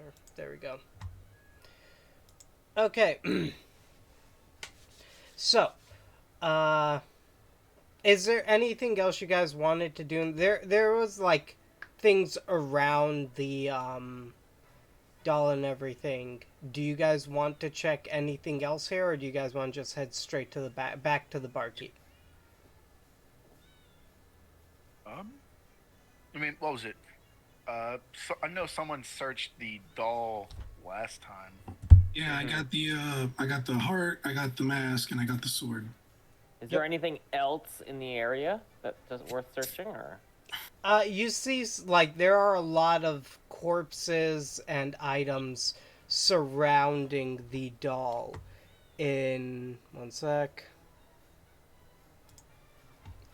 center. There we go. Okay. So, uh, is there anything else you guys wanted to do? There was like things around the doll and everything. Do you guys want to check anything else here, or do you guys want to just head straight to the back to the barkeep? Um, I mean, what was it? So I know someone searched the doll last time. Yeah, Mm-hmm. I got the heart, I got the mask, and I got the sword. Is there anything else in the area that's worth searching, or? You see, like, there are a lot of corpses and items surrounding the doll. In one sec,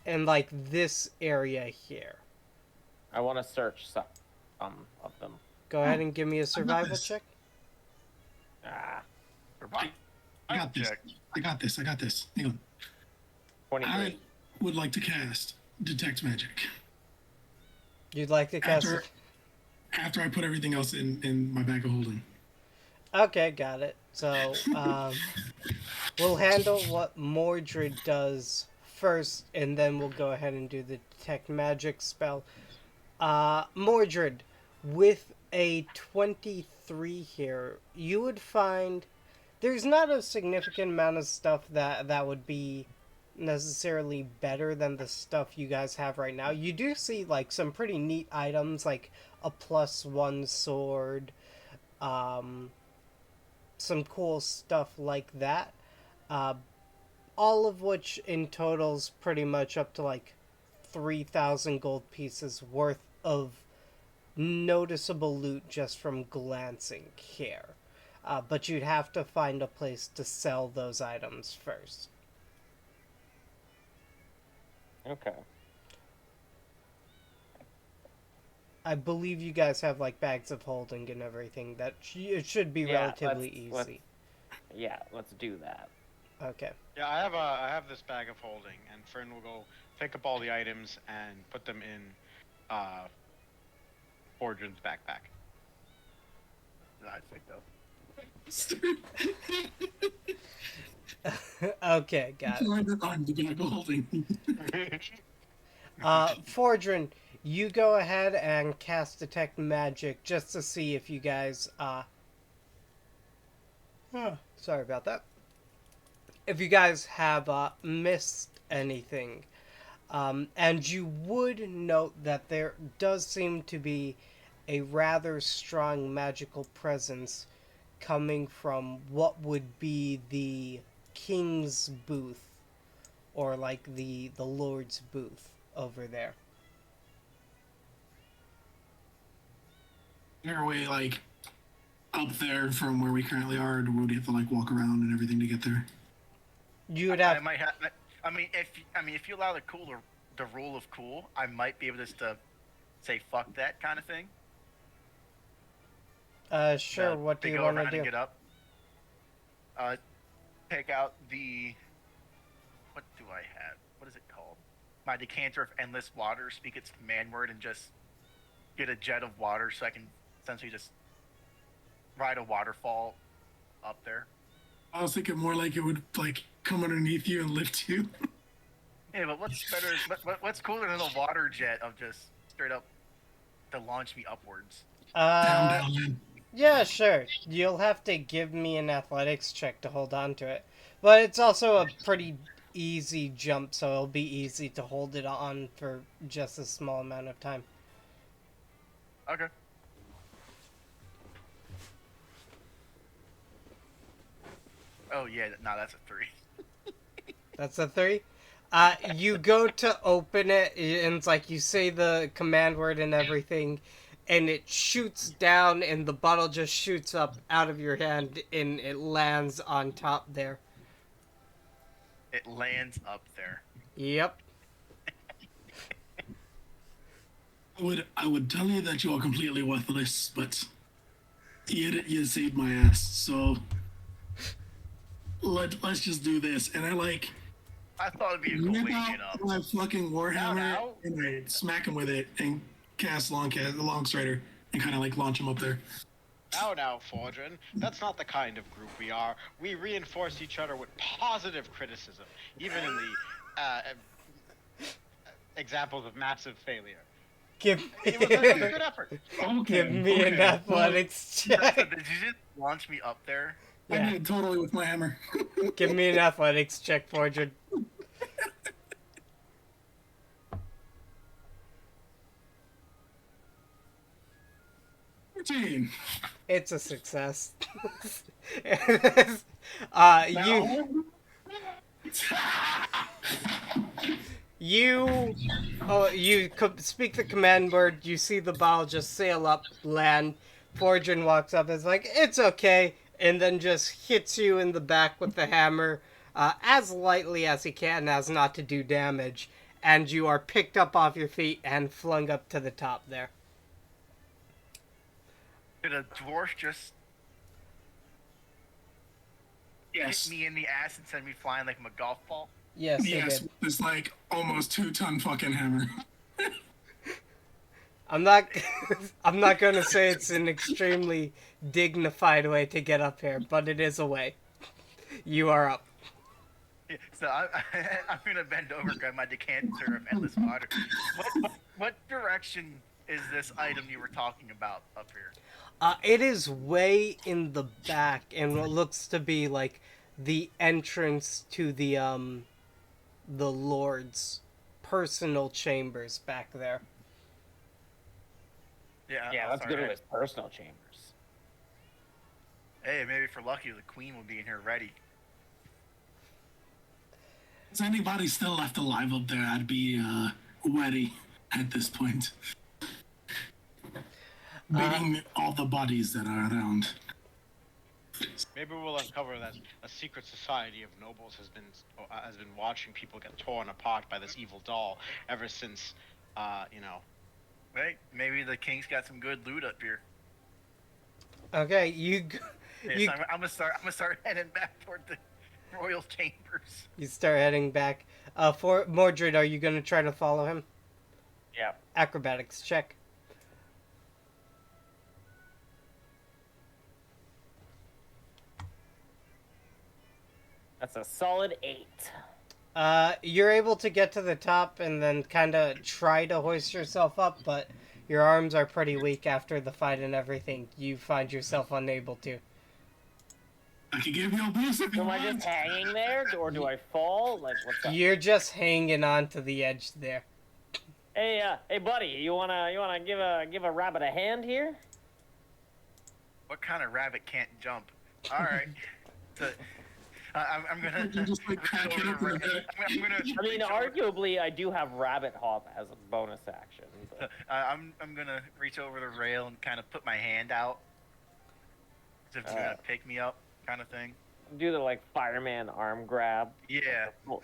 in like this area here. I want to search some of them. Go ahead and give me a I got survival this. check. Ah, I got this. Check. I got this. I got this. Hang on. 23. I would like to cast Detect Magic. You'd like to cast After, it? after I put everything else in my bag of holding. Okay, got it. So, we'll handle what Mordred does first, and then we'll go ahead and do the detect magic spell. Mordred, with a 23 here, you would find there's not a significant amount of stuff that would be necessarily better than the stuff you guys have right now. You do see like some pretty neat items like a +1 sword, um, some cool stuff like that. Uh, all of which in totals pretty much up to like 3,000 gold pieces worth of noticeable loot just from glancing here. But you'd have to find a place to sell those items first. Okay. I believe you guys have like bags of holding and everything. It should be Yeah, relatively easy. Let's do that. Okay. Yeah, I have this bag of holding, and Fern will go pick up all the items and put them in Fordrain's backpack. I think though. Okay, got it. I'm the bag of holding. Fordrin, you go ahead and cast Detect Magic just to see if you guys, sorry about that. If you guys have, missed anything. And you would note that there does seem to be a rather strong magical presence coming from what would be the king's booth, or like the lord's booth over there. Our way like up there from where we currently are, or would we have to like walk around and everything to get there? You would I have. might have. If you allow the rule of cool, I might be able just to say fuck that kind of thing. Sure. What do to you go want around to and do? get up. Take out the. What do I have? What is it called? My decanter of endless water. Speak its command word and just get a jet of water, so I can essentially just ride a waterfall up there. I was thinking more like it would like come underneath you and lift you. Yeah, but what's better? What's cooler than a water jet of just straight up to launch me upwards? Down, Uh, down, down. yeah, sure. You'll have to give me an athletics check to hold on to it, but it's also a pretty easy jump, so it'll be easy to hold it on for just a small amount of time. Okay. Oh yeah, no, that's a 3. That's a 3. You go to open it, and it's like you say the command word and everything, and it shoots down, and the bottle just shoots up out of your hand, and it lands on top there. It lands up there. Yep. I would tell you that you are completely worthless, but you saved my ass. So let's just do this. And I like I thought it'd be a cool whip way to out get up. my fucking warhammer Now. and I smack him with it and cast long strider and kind of like launch him up there. Now, Fordrin, that's not the kind of group we are. We reinforce each other with positive criticism, even in the examples of massive failure. Give It was a good effort. give Okay. me an okay. Well, athletics So check. did you just launch me up there? I Yeah, did totally with my hammer. give me an athletics check, Fortune. Routine. It's a success. You you speak the command word. You see the ball just sail up, land. Fortune walks up. Is like, it's okay, and then just hits you in the back with the hammer, as lightly as he can, as not to do damage. And you are picked up off your feet and flung up to the top there. Did a dwarf just Yes. hit me in the ass and send me flying like I'm a golf ball? Yes, he Yes, did. it's like almost 2-ton fucking hammer. I'm not. I'm not gonna say it's an extremely dignified way to get up here, but it is a way. You are up. Yeah, so I'm gonna bend over, grab my decanter of endless water. What direction is this item you were talking about up here? It is way in the back, and what looks to be like the entrance to the Lord's personal chambers back there. Yeah, let's go to his personal chambers. Hey, maybe if we're lucky, the queen will be in here ready. Is anybody still left alive up there? I'd be ready at this point. Beating all the bodies that are around. Maybe we'll uncover that a secret society of nobles has been watching people get torn apart by this evil doll ever since, Right? Maybe the king's got some good loot up here. Okay, Yes, you I'm gonna start heading back toward the royal chambers. you start heading back. For Mordred, are you gonna try to follow him? Yeah. Acrobatics check. That's a solid 8. You're able to get to the top and then kind of try to hoist yourself up, but your arms are pretty weak after the fight and everything. You find yourself unable to. I can give you a boost if you Am I want. just hanging there, or do I fall? Like, what's up? You're just hanging on to the edge there. Hey, hey, buddy, you wanna give a rabbit a hand here? What kind of rabbit can't jump? All right. So, I'm gonna. You just like crack it up in the back. I'm gonna. I mean, arguably, I do have rabbit hop as a bonus action. But... I'm gonna reach over the rail and kind of put my hand out, as if it's gonna pick me up, kind of thing. Do the like fireman arm grab. Yeah. Pull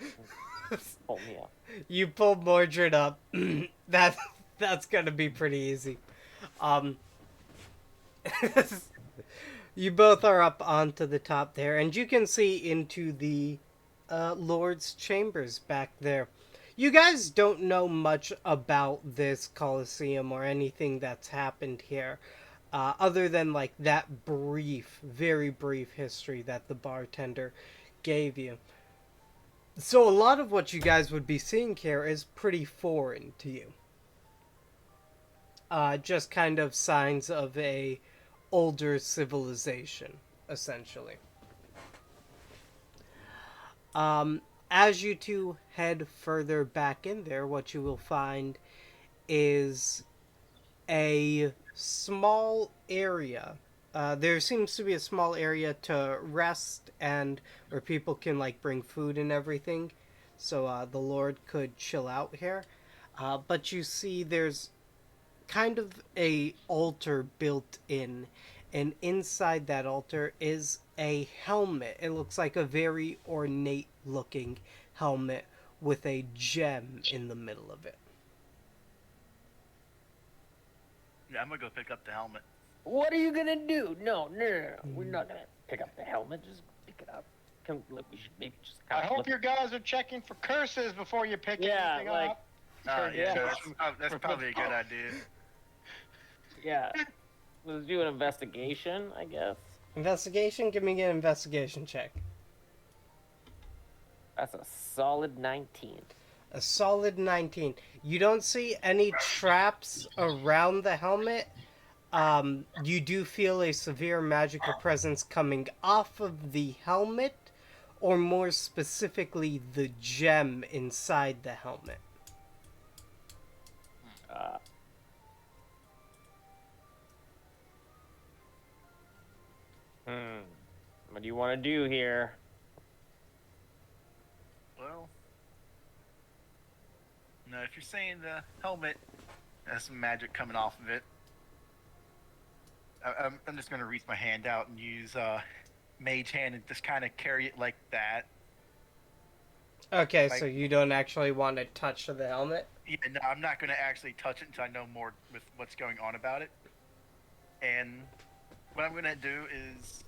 me up. You pull Mordred up. That's gonna be pretty easy. You both are up onto the top there, and you can see into the Lord's chambers back there. You guys don't know much about this Colosseum or anything that's happened here, other than like that brief, very brief history that the bartender gave you. So a lot of what you guys would be seeing here is pretty foreign to you. Just kind of signs of a older civilization, essentially. As you two head further back in there, what you will find is a small area. There seems to be a small area to rest and where people can like bring food and everything. So the Lord could chill out here. But you see there's kind of a altar built in, and inside that altar is a helmet. It looks like a very ornate looking helmet with a gem in the middle of it. Yeah, I'm gonna go pick up the helmet. What are you gonna do? No. We're not gonna pick up the helmet. Just pick it up. Look, we should maybe just. I hope you guys are checking for curses before you pick anything like, up. Yeah, Yeah. that's probably a good idea. Yeah. let's do an investigation, I guess. Investigation? Give me an investigation check. That's a solid 19. A solid 19. You don't see any traps around the helmet. You do feel a severe magical presence coming off of the helmet, or more specifically, the gem inside the helmet. Uh, What do you want to do here? Well, no, if you're saying the helmet has some magic coming off of it, I'm just gonna reach my hand out and use Mage Hand and just kind of carry it like that. Okay, Like- so you don't actually want to touch the helmet? Yeah, no, I'm not gonna actually touch it until I know more with what's going on about it. And what I'm gonna do is,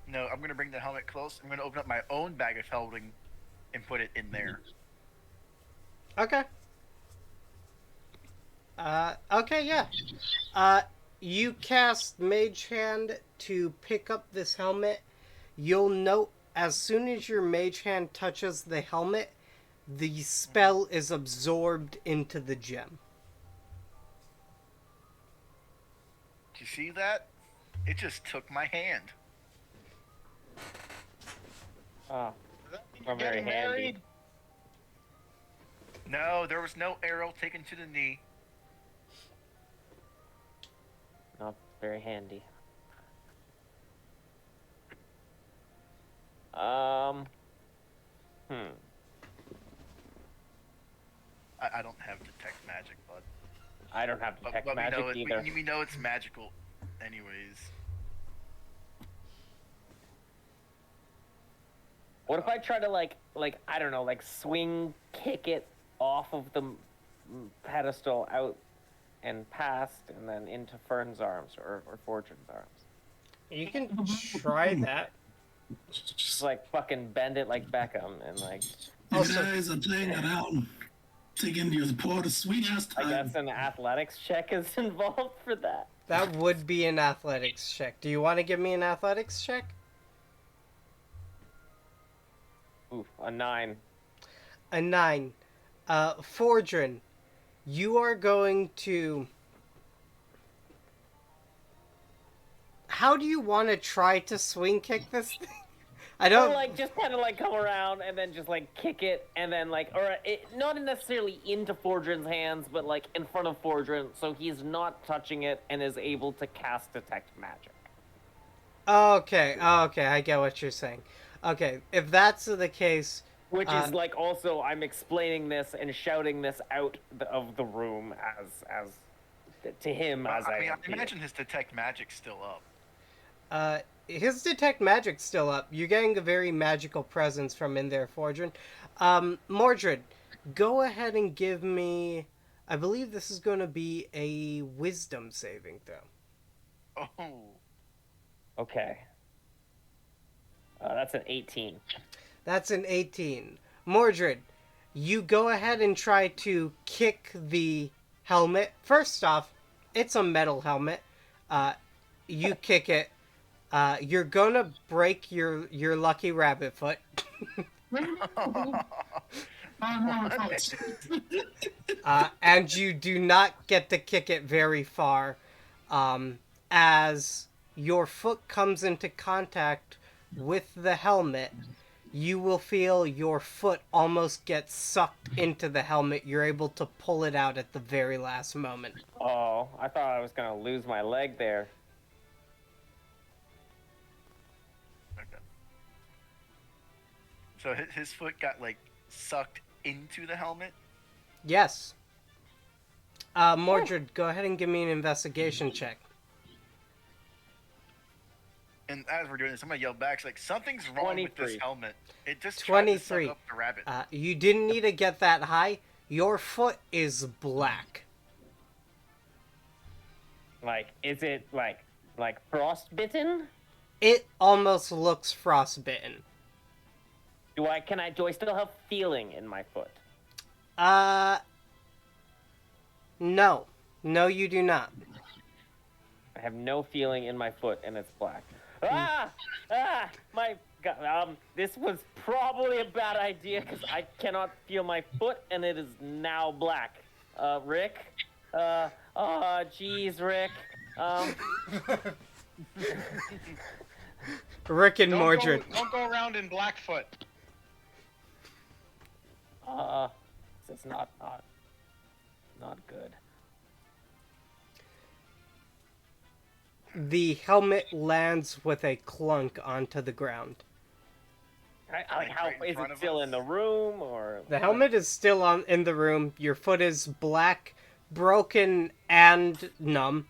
no, I'm gonna bring the helmet close. I'm gonna open up my own bag of holding and put it in there. Okay. Okay, yeah. You cast Mage Hand to pick up this helmet. You'll note as soon as your Mage Hand touches the helmet, the spell is absorbed into the gem. Did you see that? It just took my hand. Oh, You're Not very getting handy. married? No, there was no arrow taken to the knee. not very handy. Hmm. I don't have detect magic, bud. I don't have detect But magic either. we know it's magical, anyways. What if I try to like I don't know, like swing kick it off of the pedestal out and past, and then into Fern's arms or Fortune's arms? You can try that. Just like fucking bend it like Beckham and like. You Also- guys are playing around, taking your poor sweet ass I time. guess an athletics check is involved for that. That would be an athletics check. Do you want to give me an athletics check? Oof, a 9. A 9. Fordrin, you are going to... How do you want to try to swing kick this thing? I Or don't... like just kind of like come around and then just like kick it and then like, or it, not necessarily into Fordrin's hands, but like in front of Fordrin, so he's not touching it and is able to cast detect magic. Okay, I get what you're saying. Okay, if that's the case... Which is like also I'm explaining this and shouting this out of the room as to him as I mean, am I imagine his detect magic's still up. His detect magic's still up. You're getting a very magical presence from in there, Fordrin. Mordred, go ahead and give me... I believe this is going to be a wisdom saving throw. Oh, Okay. That's an 18. That's an 18. Mordred, you go ahead and try to kick the helmet. First off, it's a metal helmet. You kick it. You're gonna break your lucky rabbit foot. And you do not get to kick it very far, as your foot comes into contact with the helmet. You will feel your foot almost get sucked into the helmet. You're able to pull it out at the very last moment. Oh, I thought I was gonna lose my leg there. okay. So his foot got like sucked into the helmet. Yes. Mordred, go ahead and give me an investigation check. And as we're doing this, I'm gonna yell back, it's like, something's wrong with 23. this helmet. It just tried to 23. suck up the rabbit. You didn't need to get that high. Your foot is black. Like, is it like frostbitten? It almost looks frostbitten. Do I still have feeling in my foot? No. No, you do not. I have no feeling in my foot, and it's black. My God. This was probably a bad idea because I cannot feel my foot, and it is now black. Rick. Jeez, Rick. Rick and Mordred. Don't go around in Blackfoot. This is not good. The helmet lands with a clunk onto the ground. How Right in is front it of still us? in the room or? The helmet is still in the room. Your foot is black, broken, and numb.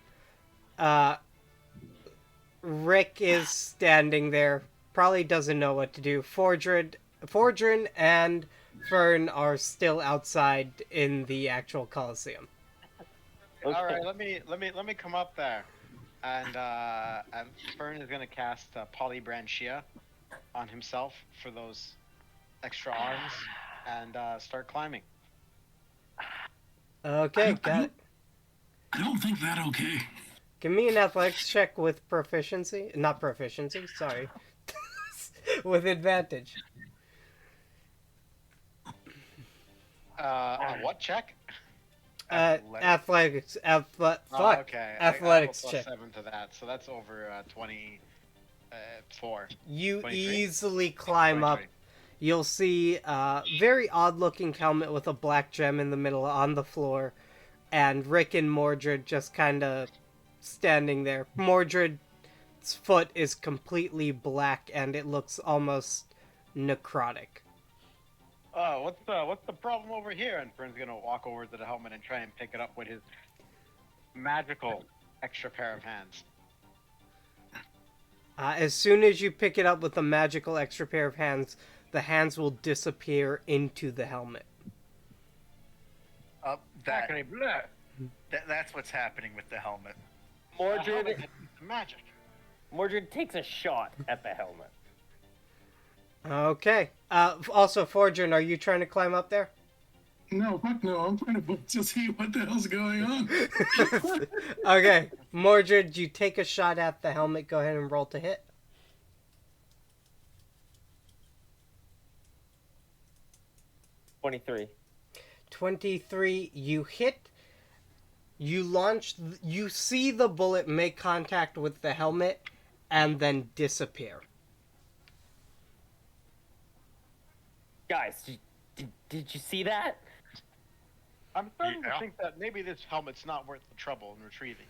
Rick is standing there. Probably doesn't know what to do. Fordrin and Fern are still outside in the actual Coliseum. Okay. All right, let me come up there, and Fern is gonna cast Polybranchia on himself for those extra arms, and start climbing. Okay, got it. I don't think that okay. Give me an athletics check with proficiency. Not proficiency, sorry. With advantage. On what check? Athletics. Oh, Fuck. okay. Athletics I check. + 7 to that, so that's over 24. You 23? easily climb up. 23. You'll see a very odd-looking helmet with a black gem in the middle on the floor, and Rick and Mordred just kind of standing there. Mordred's foot is completely black, and it looks almost necrotic. Oh, what's the problem over here? And Fern's gonna walk over to the helmet and try and pick it up with his magical extra pair of hands. As soon as you pick it up with a magical extra pair of hands, the hands will disappear into the helmet. That's what's happening with the helmet. Magic. Mordred takes a shot at the helmet. Okay. Also, Fordrin, are you trying to climb up there? No, fuck no. I'm trying to just see what the hell's going on. Okay. Mordred, you take a shot at the helmet. Go ahead and roll to hit. 23. 23, you hit. You launch. You see the bullet make contact with the helmet and then disappear. Guys, did you see that? I'm starting Yeah. to think that maybe this helmet's not worth the trouble in retrieving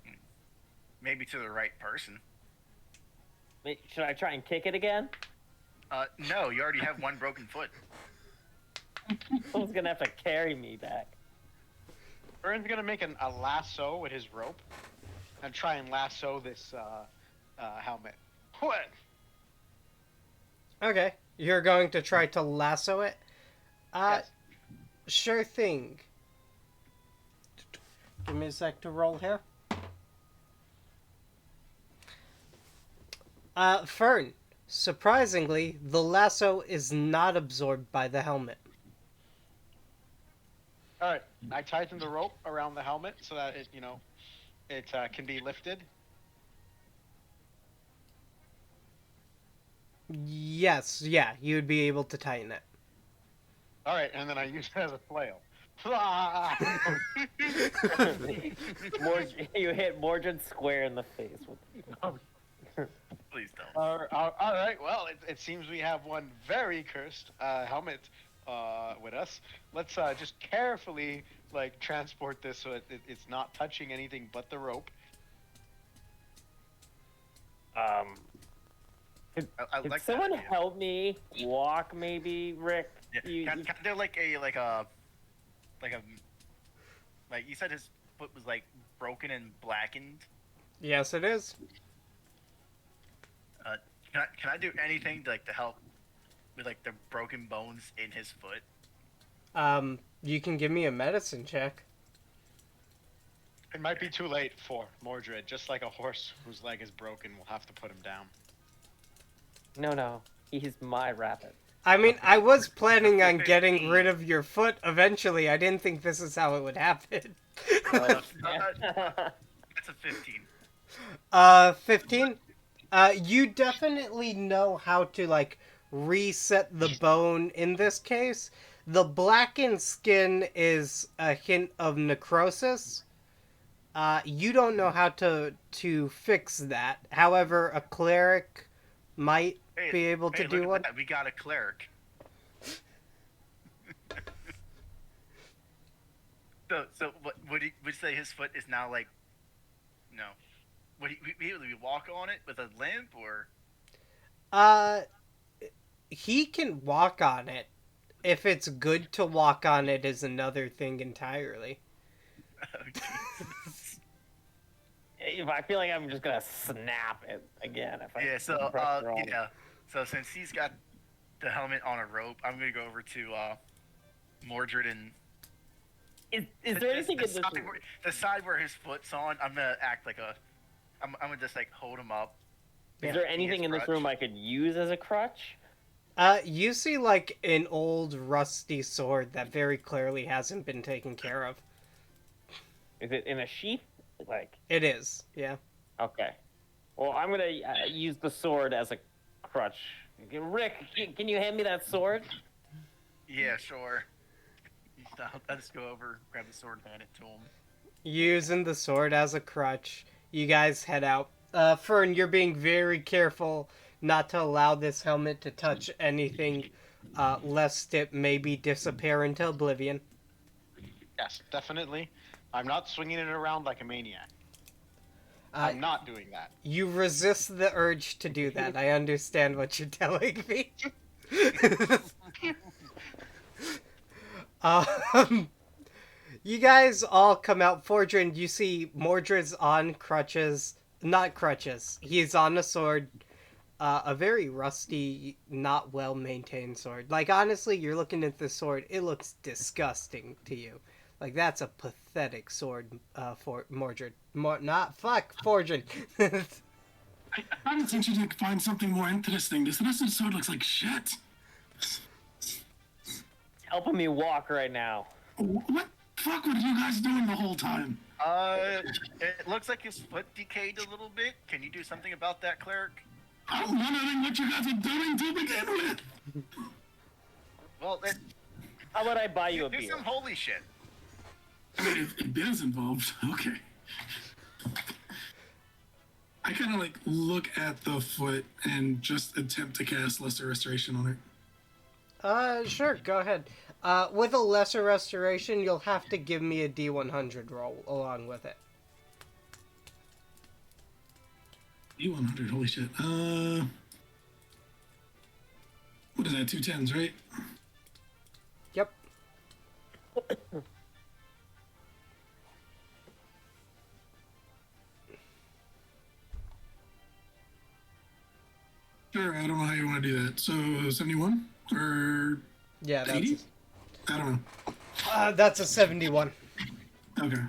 it. Maybe to the right person. Wait, should I try and kick it again? No, you already have one broken foot. Someone's gonna have to carry me back. Fern's gonna make a lasso with his rope and try and lasso this helmet. What? Okay. You're going to try to lasso it? Yes. Sure thing. Give me a sec to roll here. Fern, surprisingly, the lasso is not absorbed by the helmet. All right, I tighten the rope around the helmet so that it can be lifted. Yes, yeah, you'd be able to tighten it. All right, and then I use it as a flail. You hit Mordred square in the face. Please don't. All right, well, it seems we have one very cursed helmet with us. Let's just carefully transport this so it's not touching anything but the rope. I Can like someone that idea. help me walk, maybe, Rick? Yeah. Can there like you said his foot was broken and blackened? Yes, it is. Can I do anything to help with the broken bones in his foot? You can give me a medicine check. It might be too late for Mordred. Just like a horse whose leg is broken, we'll have to put him down. No, he's my rabbit. I mean, I was planning on getting rid of your foot eventually. I didn't think this is how it would happen. Oh, That's a 15. 15? You definitely know how to, like, reset the bone in this case. The blackened skin is a hint of necrosis. You don't know how to fix that. However, a cleric might be able to do look one. at that. We got a cleric. So what would you say his foot is now like? No, would he be able to walk on it with a limp or? Uh, he can walk on it. If it's good to walk on it is another thing entirely. Oh, Jesus. I feel like I'm just gonna snap it again if I Yeah. So put pressure on it. yeah. So since he's got the helmet on a rope, I'm gonna go over to Mordred and. Is there anything in this? The side where his foot's on, I'm gonna act like a. I'm gonna just like hold him up. Is there anything in this room I could use as a crutch? You see like an old rusty sword that very clearly hasn't been taken care of. Is it in a sheath? Like It is, yeah. okay. Well, I'm gonna use the sword as a crutch. Rick, can you hand me that sword? Yeah, sure. I'll just go over, grab the sword, and hand it to him. Using the sword as a crutch, you guys head out. Fern, you're being very careful not to allow this helmet to touch anything, lest it maybe disappear into oblivion. Yes, definitely. I'm not swinging it around like a maniac. I'm not doing that. You resist the urge to do that. I understand what you're telling me. You guys all come out. Fordrin, you see Mordred's on crutches. Not crutches. He's on a sword. A very rusty, not well-maintained sword. Like, honestly, you're looking at this sword, it looks disgusting to you. Like, that's a pathetic sword, for Mordred. Fordrin. I don't think you did find something more interesting. This rest of the sword looks like shit. Helping me walk right now. What the fuck were you guys doing the whole time? It looks like his foot decayed a little bit. Can you do something about that, cleric? I'm wondering what you guys are doing to begin with. Well, How about I buy you a do beer? some holy shit. I mean, if beer's involved, okay. I kind of like look at the foot and just attempt to cast Lesser Restoration on it. Sure, go ahead. With a lesser restoration, you'll have to give me a D100 roll along with it. D100, holy shit. What is that, 2 10s, right? Yep. Sure, I don't know how you want to do that. So, 71? Or Yeah, 80? I don't know. that's a 71. Okay.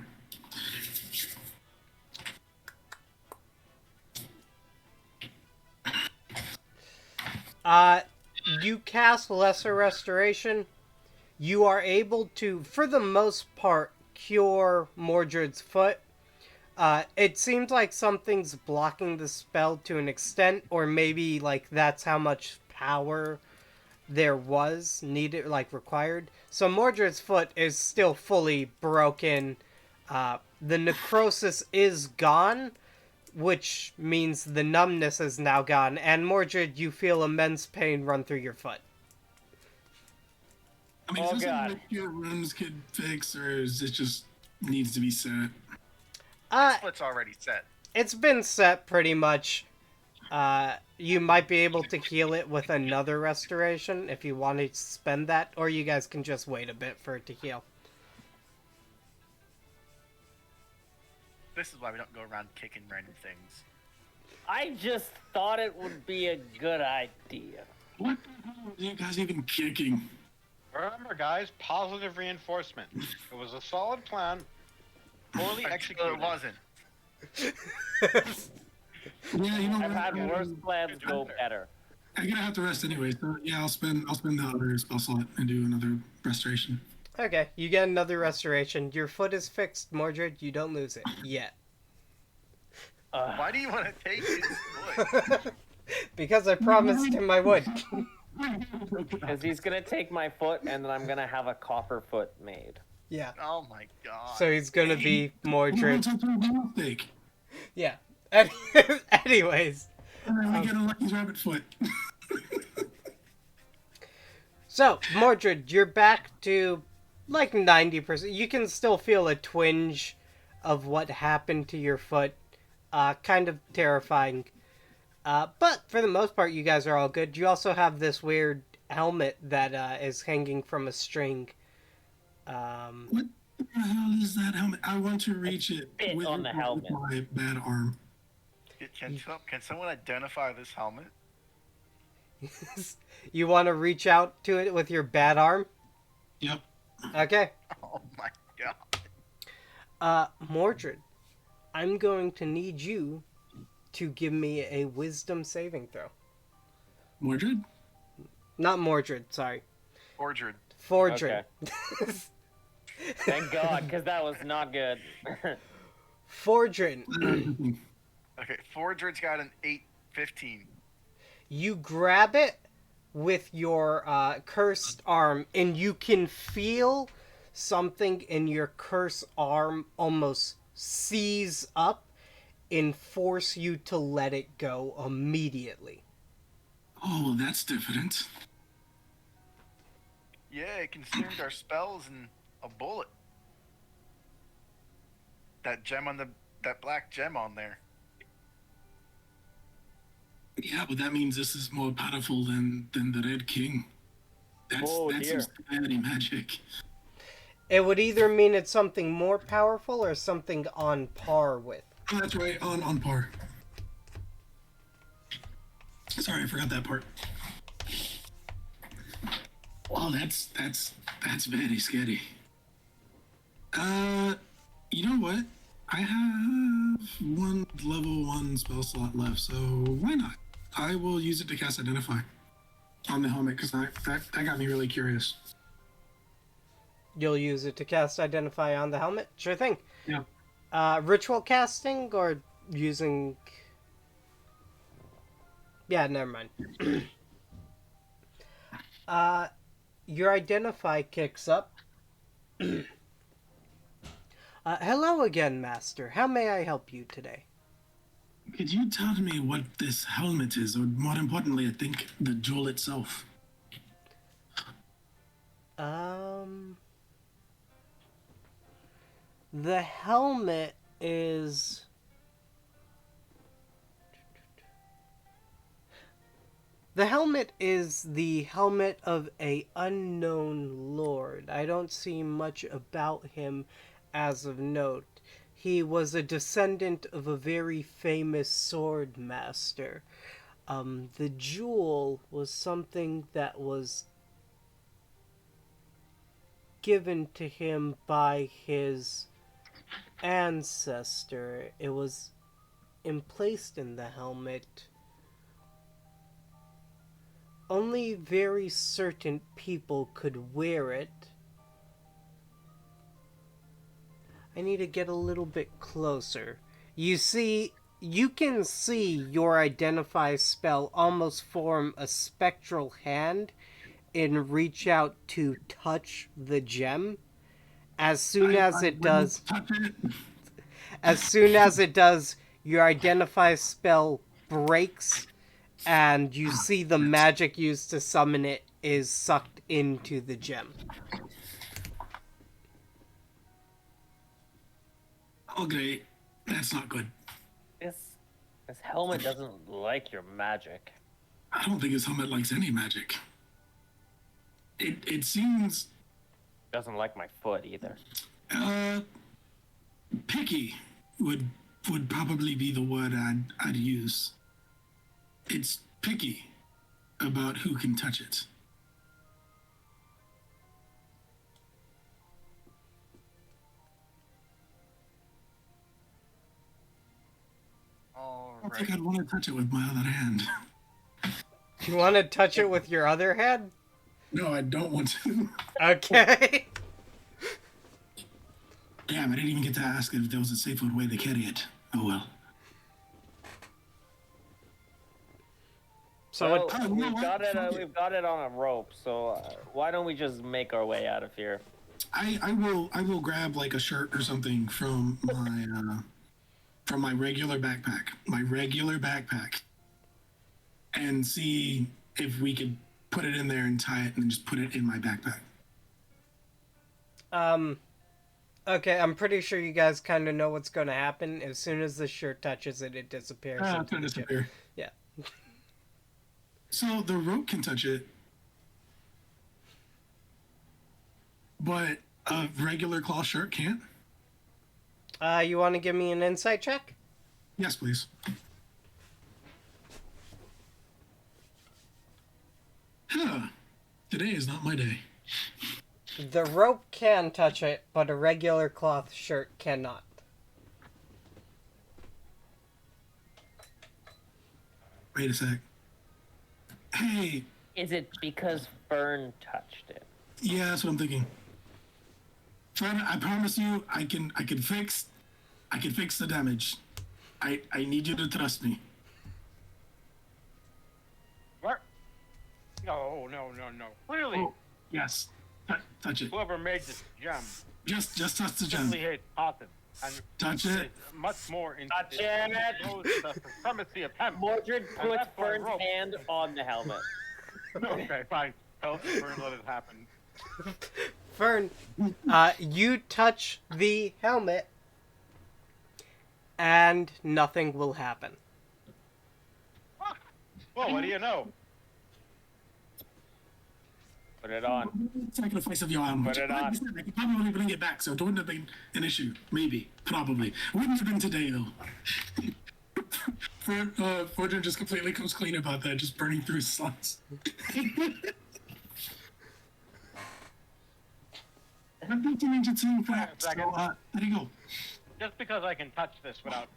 You cast Lesser Restoration. You are able to, for the most part, cure Mordred's foot. It seems like something's blocking the spell to an extent, or maybe, like, that's how much power there was needed, like, required. So Mordred's foot is still fully broken. The necrosis is gone, which means the numbness is now gone, and Mordred, you feel immense pain run through your foot. I mean, Oh, is this God. something your runes could fix, or is it just needs to be set? Foot's already set. It's been set pretty much. You might be able to heal it with another restoration if you want to spend that, or you guys can just wait a bit for it to heal. This is why we don't go around kicking random things. I just thought it would be a good idea. What the hell are you guys even kicking? Remember, guys, positive reinforcement. It was a solid plan, poorly executed. It wasn't. Yeah, you know I've what? had worse plans go better. I'm gonna have to rest anyway. So yeah, I'll spend the other spell slot and do another restoration. Okay, you get another restoration. Your foot is fixed, Mordred. You don't lose it yet. Why do you want to take his foot? Because I promised him I would. Because he's gonna take my foot, and then I'm gonna have a copper foot made. Yeah. Oh my god. So he's gonna be Mordred. That's my mistake. Yeah. Anyways. And then we get a lucky rabbit foot. So, Mordred, you're back to like 90%. You can still feel a twinge of what happened to your foot. Kind of terrifying. But for the most part, you guys are all good. You also have this weird helmet that is hanging from a string. What the hell is that helmet? I want to reach it Spit with, on the helmet. my bad arm. Can someone identify this helmet? You want to reach out to it with your bad arm? Yep. Okay. Oh my god. Mordred, I'm going to need you to give me a wisdom saving throw. Mordred? Not Mordred, sorry. Ordred. Fordred. Thank God, because that was not good. Fordred, Okay, Fordred's got an 8-15. you grab it with your cursed arm, and you can feel something in your cursed arm almost seize up and force you to let it go immediately. Oh, that's different. Yeah, it consumed our spells and a bullet. That black gem on there. Yeah, but that means this is more powerful than the Red King. That's dear. some sanity magic. It would either mean it's something more powerful or something on par with. Oh, that's right, on par. Sorry, I forgot that part. Wow, that's very scary. You know what? I have one level 1 spell slot left, so why not? I will use it to cast Identify on the helmet, because that got me really curious. You'll use it to cast Identify on the helmet? Sure thing. Yeah. Ritual casting or using... Yeah, never mind. Your Identify kicks up. Hello again, Master. How may I help you today? Could you tell me what this helmet is, or more importantly, I think the jewel itself? The helmet is... The helmet is the helmet of a unknown lord. I don't see much about him as of note. He was a descendant of a very famous sword master. The jewel was something that was given to him by his ancestor. It was emplaced in the helmet. Only very certain people could wear it. I need to get a little bit closer. You can see your Identify spell almost form a spectral hand and reach out to touch the gem. As soon as it does, your Identify spell breaks, and you see the magic used to summon it is sucked into the gem. Okay, that's not good. This helmet doesn't like your magic. I don't think his helmet likes any magic. It seems Doesn't like my foot either. picky would probably be the word I'd use. It's picky about who can touch it. I don't think I'd want to touch it with my other hand. You want to touch it with your other hand? No, I don't want to. Okay. Damn, I didn't even get to ask if there was a safer way to carry it. Oh well. So Well, it, Oh, you know what? Fuck it. we've got it on a rope. So why don't we just make our way out of here? I will grab like a shirt or something from my regular backpack, and see if we could put it in there and tie it and just put it in my backpack. okay, I'm pretty sure you guys kind of know what's going to happen. As soon as the shirt touches it, it disappears. Ah, into it's gonna the ship. disappear. Yeah. So the rope can touch it, but a regular cloth shirt can't? You want to give me an insight check? Yes, please. Huh. Today is not my day. The rope can touch it, but a regular cloth shirt cannot. Wait a sec. Hey, Is it because Fern touched it? yeah, that's what I'm thinking. Fred, I promise you, I can fix the damage. I need you to trust me. What? No. Clearly, Oh, yes. Touch it. whoever made this gem Just touch the gem. simply hates Cotton. And Touch it. much more into Touch it. it! Knows the supremacy of hemp. Mordred And puts that's why Fern's rope- hand on the helmet. Okay, fine. Fern, let it happen. Fern, you touch the helmet, and nothing will happen. Well, what do you know? Put it on. Sacrifice of your arm. Put it on. I could probably bring it back, so it wouldn't have been an issue. Maybe. Probably. Wouldn't have been today, though. Fortune just completely comes clean about that, just burning through his slots. I'm not doing it soon, crap. So, there you go. Just because I can touch this without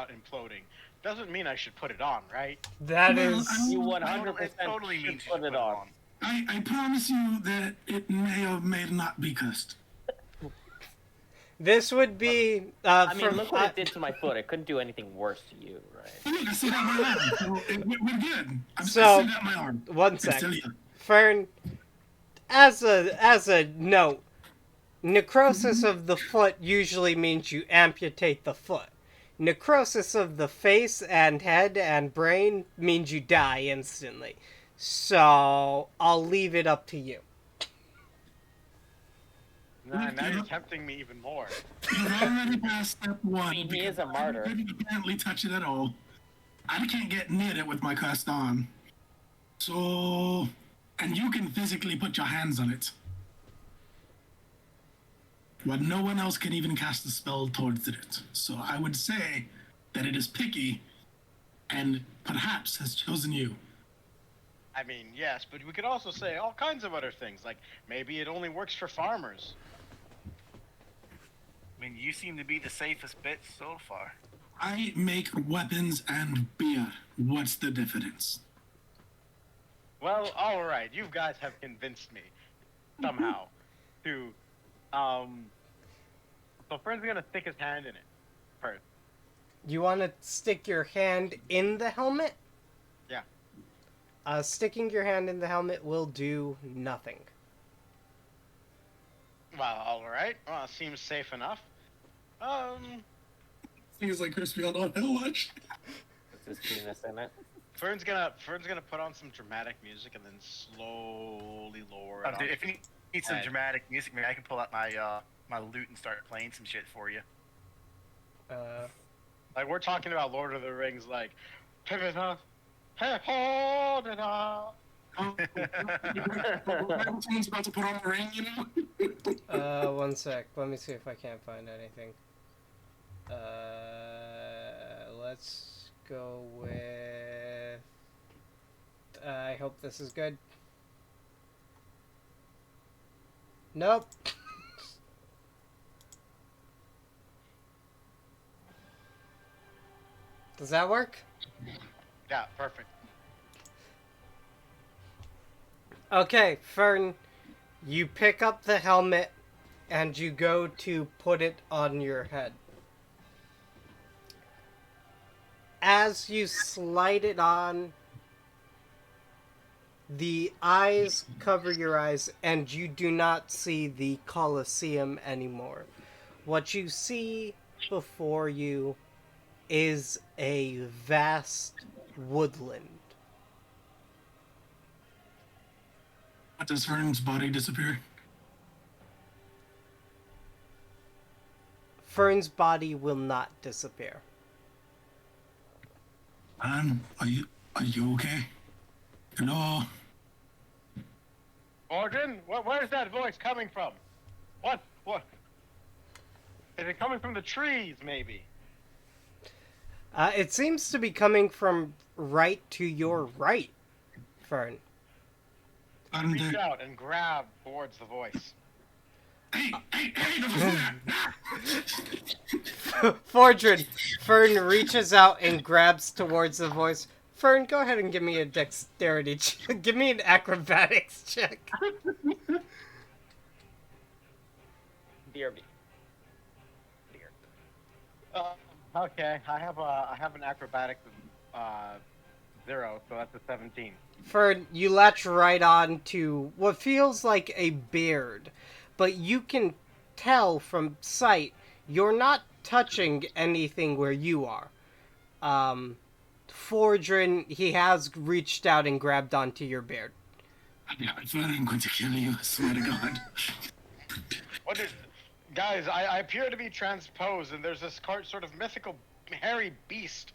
imploding doesn't mean I should put it on, right? That Well, is... I You don't- 100% It totally should means you put should it on. I promise you that it may or may not be cursed. This would be... I mean, from, look what it did to my foot. It couldn't do anything worse to you, right? But look, I still got my arm. So we're good. I So, still got my arm. One It's sec. still here. Fern, as a note, necrosis of the foot usually means you amputate the foot. Necrosis of the face and head and brain means you die instantly. So, I'll leave it up to you. Now you're tempting me even more. You've already passed step one. I mean, he because is a martyr. I didn't apparently touch it at all. I can't get near it with my cursed arm. So, and you can physically put your hands on it. But no one else can even cast a spell towards it. So I would say that it is picky and perhaps has chosen you. I mean, yes, but we could also say all kinds of other things, like maybe it only works for farmers. I mean, you seem to be the safest bit so far. I make weapons and beer. What's the difference? Well, all right, you guys have convinced me somehow to So Fern's gonna stick his hand in it first. You want to stick your hand in the helmet? Yeah. Sticking your hand in the helmet will do nothing. Well, all right. Well, seems safe enough. Things like crispy on hell watch. Is his penis in it? Fern's gonna put on some dramatic music and then slowly lower it. Dude, if you need some Right. dramatic music, man, I can pull out my my lute and start playing some shit for you. Like we're talking about Lord of the Rings, like pivot up, hey, hold it up. Someone's about to put on a ring, you know? One sec. Let me see if I can't find anything. Let's go with... I hope this is good. Nope. Does that work? Yeah, perfect. Okay, Fern, you pick up the helmet and you go to put it on your head. As you slide it on, the eyes cover your eyes and you do not see the Colosseum anymore. What you see before you is a vast woodland. Does Vern's body disappear? Fern's body will not disappear. Are you okay? Hello? Morgan, where's that voice coming from? What? Is it coming from the trees, maybe? It seems to be coming from right to your right, Fern. Reach out and grab towards the voice. Hey, the Fordrin, Fern reaches out and grabs towards the voice. Fern, go ahead and give me a dexterity check. Give me an acrobatics check. BRB. Okay, I have an acrobatic of 0, so that's a 17. Fern, you latch right on to what feels like a beard, but you can tell from sight you're not touching anything where you are. Fordrin, he has reached out and grabbed onto your beard. I'm going to kill you, I swear to God. What is... Guys, I appear to be transposed, and there's this sort of mythical hairy beast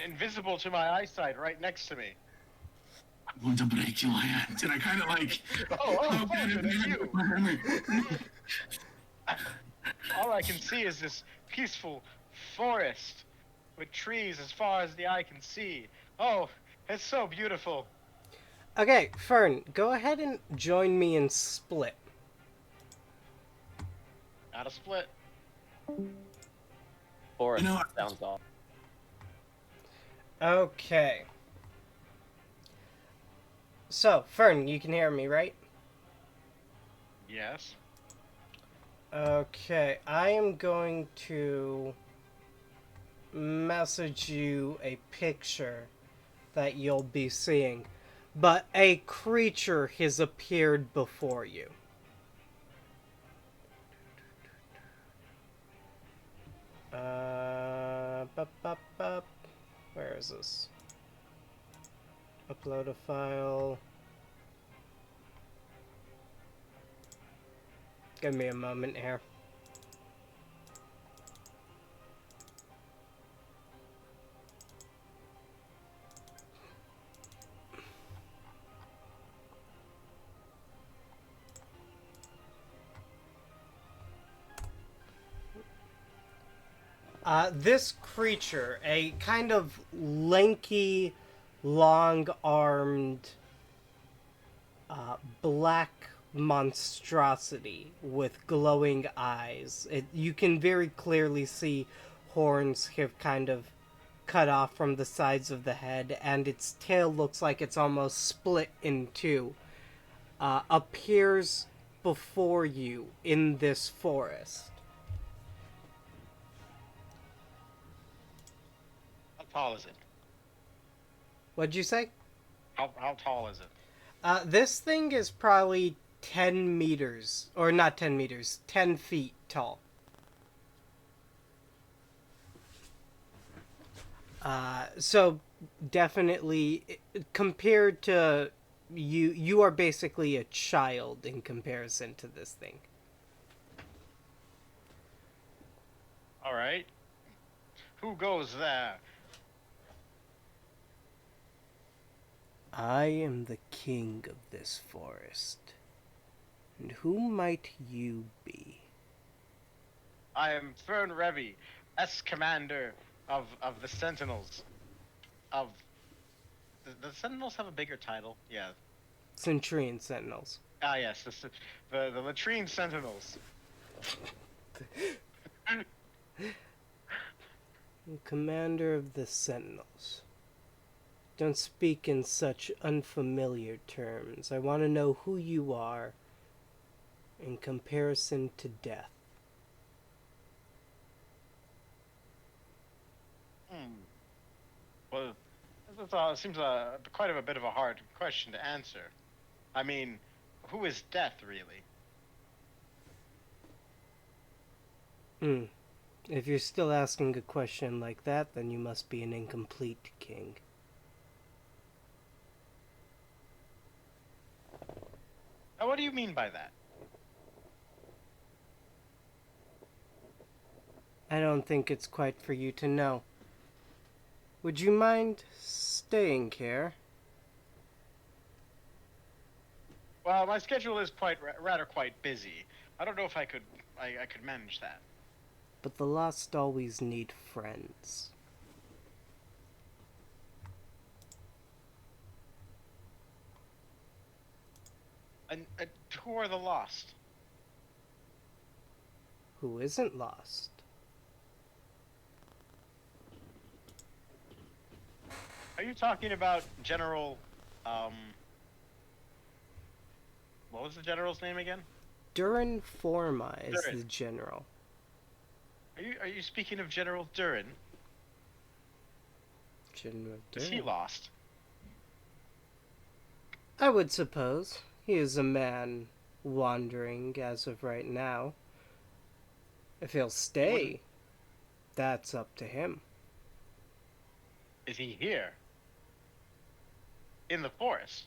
invisible to my eyesight right next to me. I'm going to break your hand. And I kind of like... It's you. All I can see is this peaceful forest with trees as far as the eye can see. Oh, it's so beautiful. Okay, Fern, go ahead and join me in Split. Not a split. Forest You know, sounds off. Okay. So, Fern, you can hear me, right? Yes. Okay, I am going to message you a picture that you'll be seeing, but a creature has appeared before you. Where is this? Upload a file. Give me a moment here. This creature, a kind of lanky, long-armed, black monstrosity with glowing eyes. You can very clearly see horns have kind of cut off from the sides of the head, and its tail looks like it's almost split in two. Appears before you in this forest. How tall is it? What'd you say? How tall is it? This thing is probably 10 meters, or not 10 meters, 10 feet tall. So definitely, compared to you are basically a child in comparison to this thing. All right. Who goes there? I am the king of this forest. And who might you be? I am Fern Revy, commander of the Sentinels. Of the Sentinels have a bigger title? Yeah. Sintrian Sentinels. Ah, yes, the latrine Sentinels. Commander of the Sentinels. Don't speak in such unfamiliar terms. I want to know who you are in comparison to death. Well, seems quite a bit of a hard question to answer. I mean, who is death really? If you're still asking a question like that, then you must be an incomplete king. Now, what do you mean by that? I don't think it's quite for you to know. Would you mind staying here? Well, my schedule is rather quite busy. I don't know if I could manage that. But the lost always need friends. And who are the lost? Who isn't lost? Are you talking about General, what was the general's name again? Durin Forma is Durin. the general. Are you speaking of General Durin? General Is he Durin. lost? I would suppose. He is a man wandering as of right now. If he'll stay, that's up to him. Is he here? In the forest?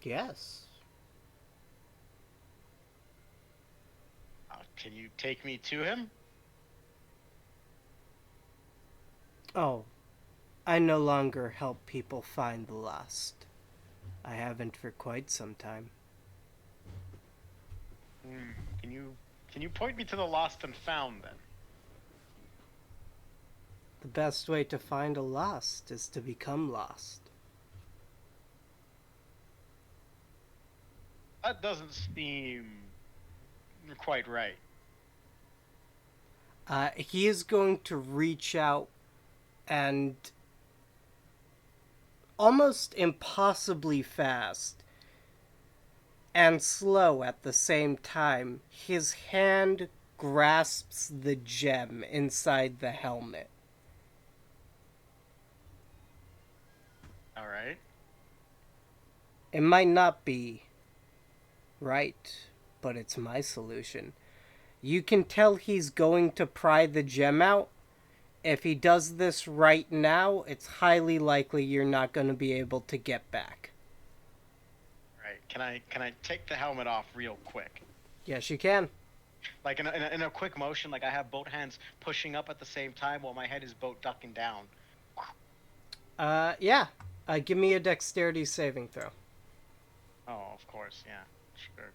Yes. Can you take me to him? Oh, I no longer help people find the lost. I haven't for quite some time. Can you point me to the lost and found then? The best way to find a lost is to become lost. That doesn't seem quite right. He is going to reach out and almost impossibly fast and slow at the same time, his hand grasps the gem inside the helmet. All right. It might not be right, but it's my solution. You can tell he's going to pry the gem out. If he does this right now, it's highly likely you're not going to be able to get back. Right. Can I take the helmet off real quick? Yes, you can. Like in a quick motion, like I have both hands pushing up at the same time while my head is both ducking down. Yeah. Give me a dexterity saving throw. Oh, of course, yeah, sure.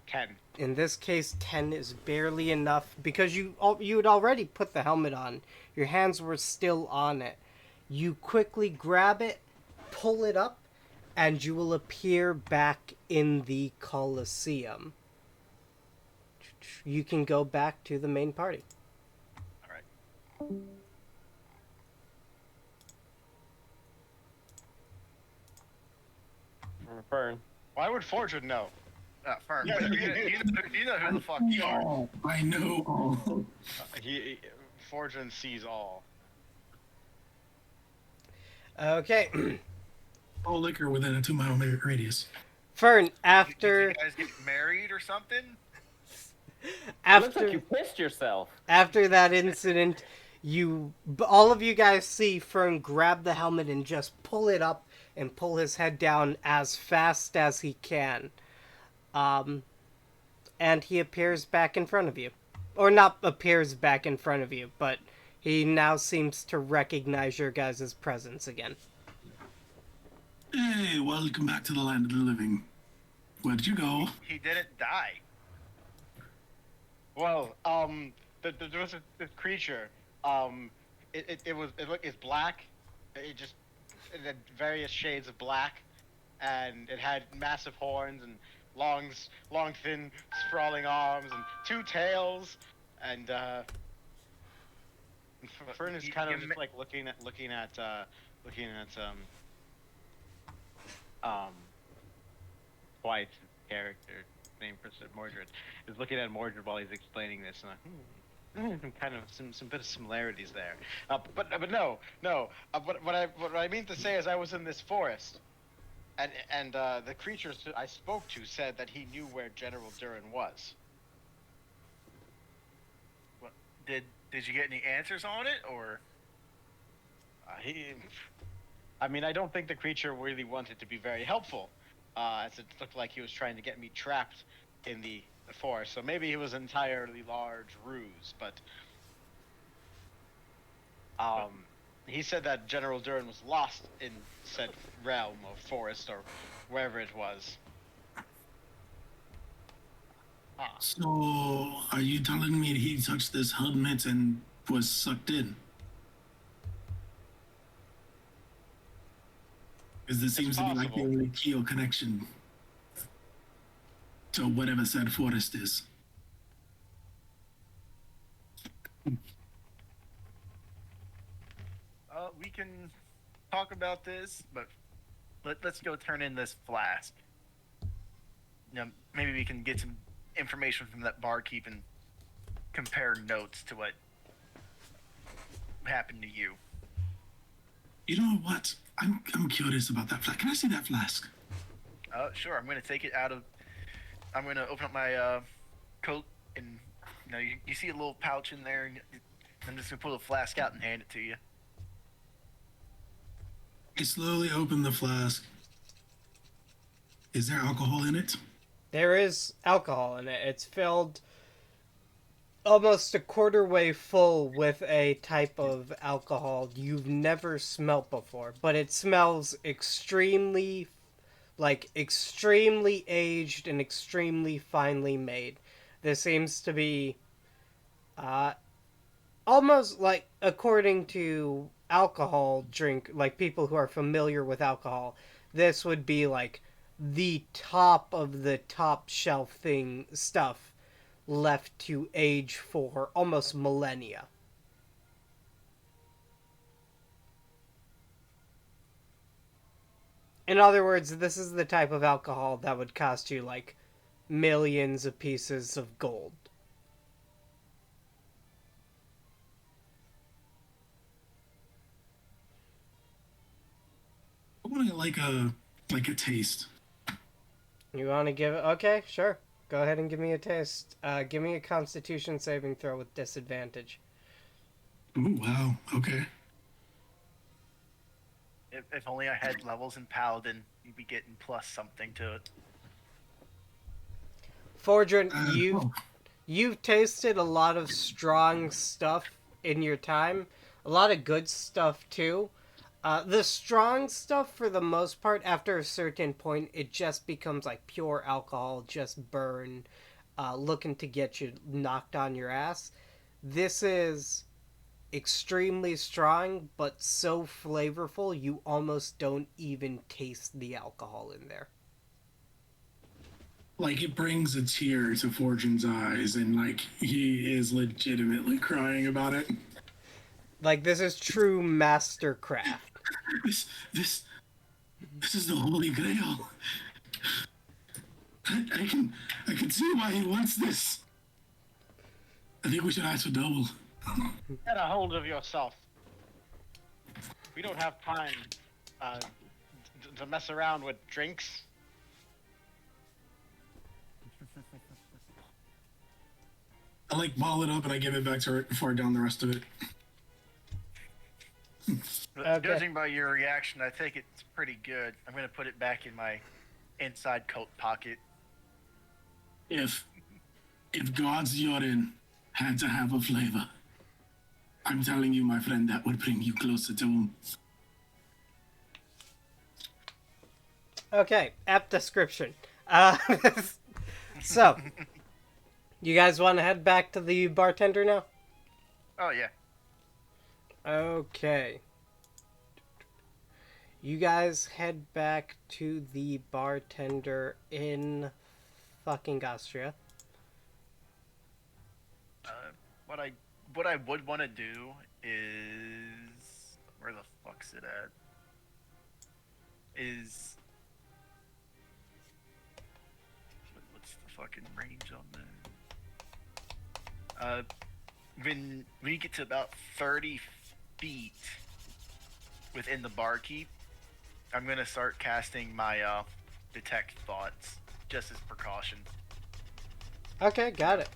10. In this case, 10 is barely enough because you had already put the helmet on. Your hands were still on it. You quickly grab it, pull it up, and you will appear back in the Colosseum. You can go back to the main party. All right. Fern. Why would Fortune know? Fern, Yeah, you know who the fuck you are. Oh, I know all. Fortune sees all. Okay. All liquor within a 2-mile radius. Fern, Did you guys get married or something? Looks like you pissed yourself. After that incident, all of you guys see Fern grab the helmet and just pull it up and pull his head down as fast as he can. And he appears back in front of you. Or not appears back in front of you, but he now seems to recognize your guys' presence again. Hey, welcome back to the land of the living. Where'd you go? He didn't die. Well, there was this creature. It's black. It had various shades of black, and it had massive horns and long, thin, sprawling arms and 2 tails, and Fern is You- kind of you just like looking at um White's character name for Mordred is looking at Mordred while he's explaining this, and kind of some bit of similarities there. But no. What I mean to say is I was in this forest, and the creatures I spoke to said that he knew where General Durin was. What, did you get any answers on it, or? He, I mean, I don't think the creature really wanted to be very helpful, as it looked like he was trying to get me trapped in the forest. So maybe it was an entirely large ruse, but he said that General Durin was lost in said realm or forest or wherever it was. So, are you telling me he touched this helmet and was sucked in? Because this seems to be like the possible. only key or connection to whatever said forest is. We can talk about this, but let's go turn in this flask. Maybe we can get some information from that barkeep and compare notes to what happened to you. You know what? I'm curious about that flask. Can I see that flask? Sure. I'm going to take it out of. I'm going to open up my coat, and you see a little pouch in there, and I'm just going to pull the flask out and hand it to you. I slowly open the flask. Is there alcohol in it? There is alcohol in it. It's filled almost a quarter way full with a type of alcohol you've never smelt before, but it smells extremely aged and extremely finely made. This seems to be almost like, according to alcohol drink, like people who are familiar with alcohol, this would be like the top of the top shelf thing stuff left to age for almost millennia. In other words, this is the type of alcohol that would cost you like millions of pieces of gold. I want to like a taste. You want to give it? Okay, sure. Go ahead and give me a taste. Give me a Constitution saving throw with disadvantage. Ooh, wow. Okay. If only I had levels in Paladin, you'd be getting plus something to it. Fordrin, Oh, you've tasted a lot of strong stuff in your time. A lot of good stuff too. The strong stuff, for the most part, after a certain point, it just becomes like pure alcohol, just burn, looking to get you knocked on your ass. This is extremely strong, but so flavorful you almost don't even taste the alcohol in there. like it brings a tear to Fortune's eyes, and like he is legitimately crying about it. Like, this is true mastercraft. This, this, this is the Holy Grail. I can see why he wants this. I think we should ask for double. Get a hold of yourself. We don't have time to mess around with drinks. I like ball it up and I give it back to her before I down the rest of it. Okay. Judging by your reaction, I think it's pretty good. I'm going to put it back in my inside coat pocket. If God's urine had to have a flavor, I'm telling you, my friend, that would bring you closer to him. Okay, app description. So, you guys want to head back to the bartender now? Oh, yeah. Okay. You guys head back to the bartender in fucking Austria. What I what I would want to do is where the fuck's it at? Is what's the fucking range on that? When we get to about 30 feet within the barkeep, I'm gonna start casting my detect thoughts just as precaution. Okay, got it.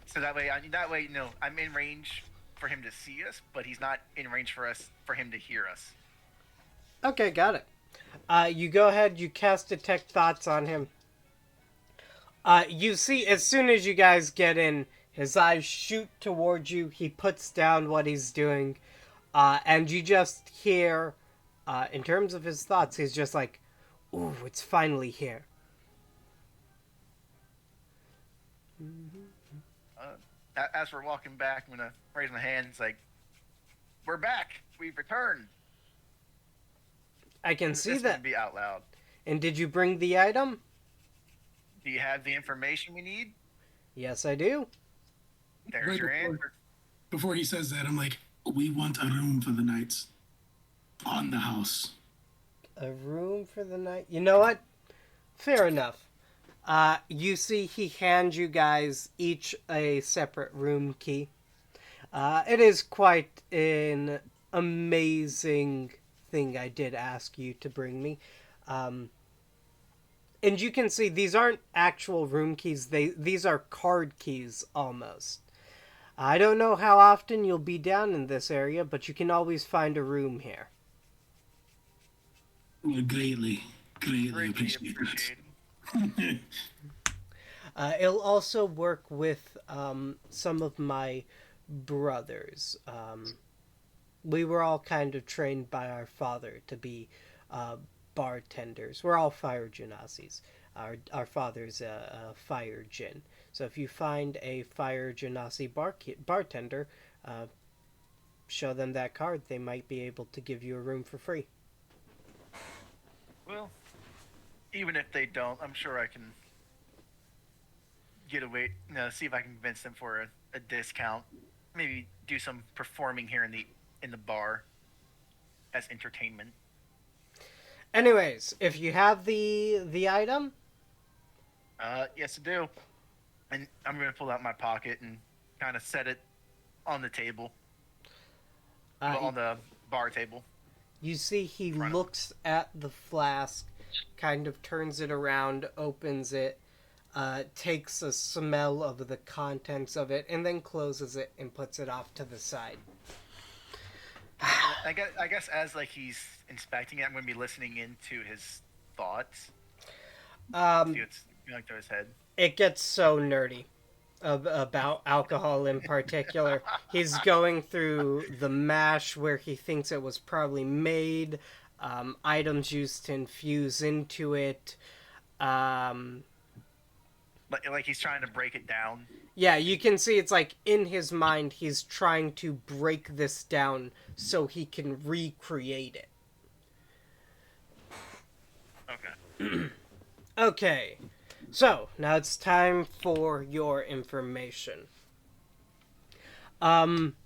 So that way, I'm in range for him to see us, but he's not in range for him to hear us. Okay, got it. You go ahead, you cast Detect Thoughts on him. You see, as soon as you guys get in, his eyes shoot towards you. He puts down what he's doing, and you just hear, in terms of his thoughts, he's just like, "Ooh, it's finally here." As we're walking back, I'm gonna raise my hands like, "We're back. We've returned." I can see This that. would be out loud. And did you bring the item? Do you have the information we need? Yes, I do. There's Right your before- answer. Before he says that, I'm like, we want a room for the nights on the house. A room for the night. You know what? Fair enough. You see, he hands you guys each a separate room key. It is quite an amazing thing I did ask you to bring me. And you can see these aren't actual room keys. These are card keys almost. I don't know how often you'll be down in this area, but you can always find a room here. Well, greatly Greatly appreciate appreciated. that. It'll also work with some of my brothers. We were all kind of trained by our father to be bartenders. We're all fire genazis. Our father's a fire djinn. So if you find a fire genasi bartender, show them that card. They might be able to give you a room for free. Well, even if they don't, I'm sure I can get away. See if I can convince them for a discount. Maybe do some performing here in the bar as entertainment. Anyways, if you have the item, Yes, I do. And I'm gonna pull out my pocket and kind of set it on the table, on the bar table. you see he Front of- looks at the flask, kind of turns it around, opens it, takes a smell of the contents of it, and then closes it and puts it off to the side. I guess as like he's inspecting it, I'm gonna be listening into his thoughts. See what's going through his head. It gets so nerdy about alcohol in particular. He's going through the mash where he thinks it was probably made, items used to infuse into it. Like he's trying to break it down. Yeah, you can see it's like in his mind he's trying to break this down so he can recreate it. Okay. Okay, so now it's time for your information.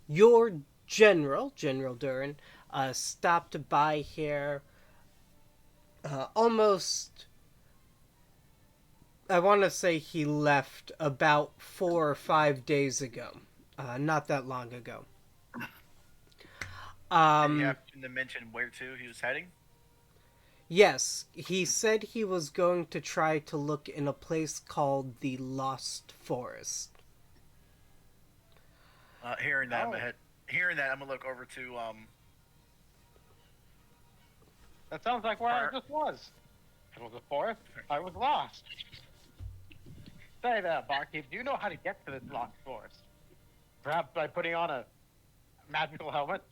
Your General Duran, stopped by here almost. I want to say he left about 4 or 5 days ago. Not that long ago. Did you happen to mention where to he was heading? Yes, he said he was going to try to look in a place called the Lost Forest. Hearing that, I'm gonna look over to That sounds like where I just was. It was a forest. I was lost. Say there, barkeep. Do you know how to get to this lost forest? Perhaps by putting on a magical helmet?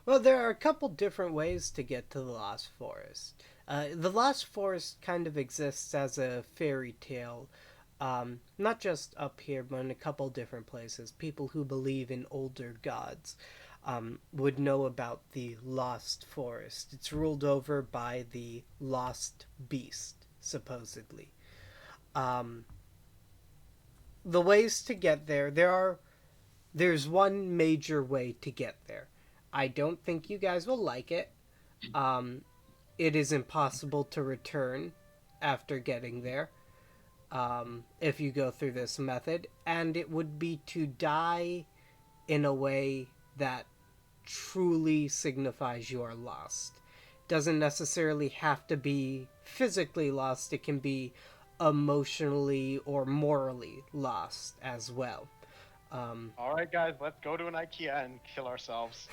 Well, there are a couple different ways to get to the Lost Forest. The Lost Forest kind of exists as a fairy tale, not just up here, but in a couple different places. People who believe in older gods would know about the Lost Forest. It's ruled over by the Lost Beast, supposedly. The ways to get there are there's one major way to get there. I don't think you guys will like it. Um, it is impossible to return after getting there if you go through this method, and it would be to die in a way that truly signifies you are lost. Doesn't necessarily have to be physically lost, it can be emotionally or morally lost as well. All right, guys, let's go to an IKEA and kill ourselves.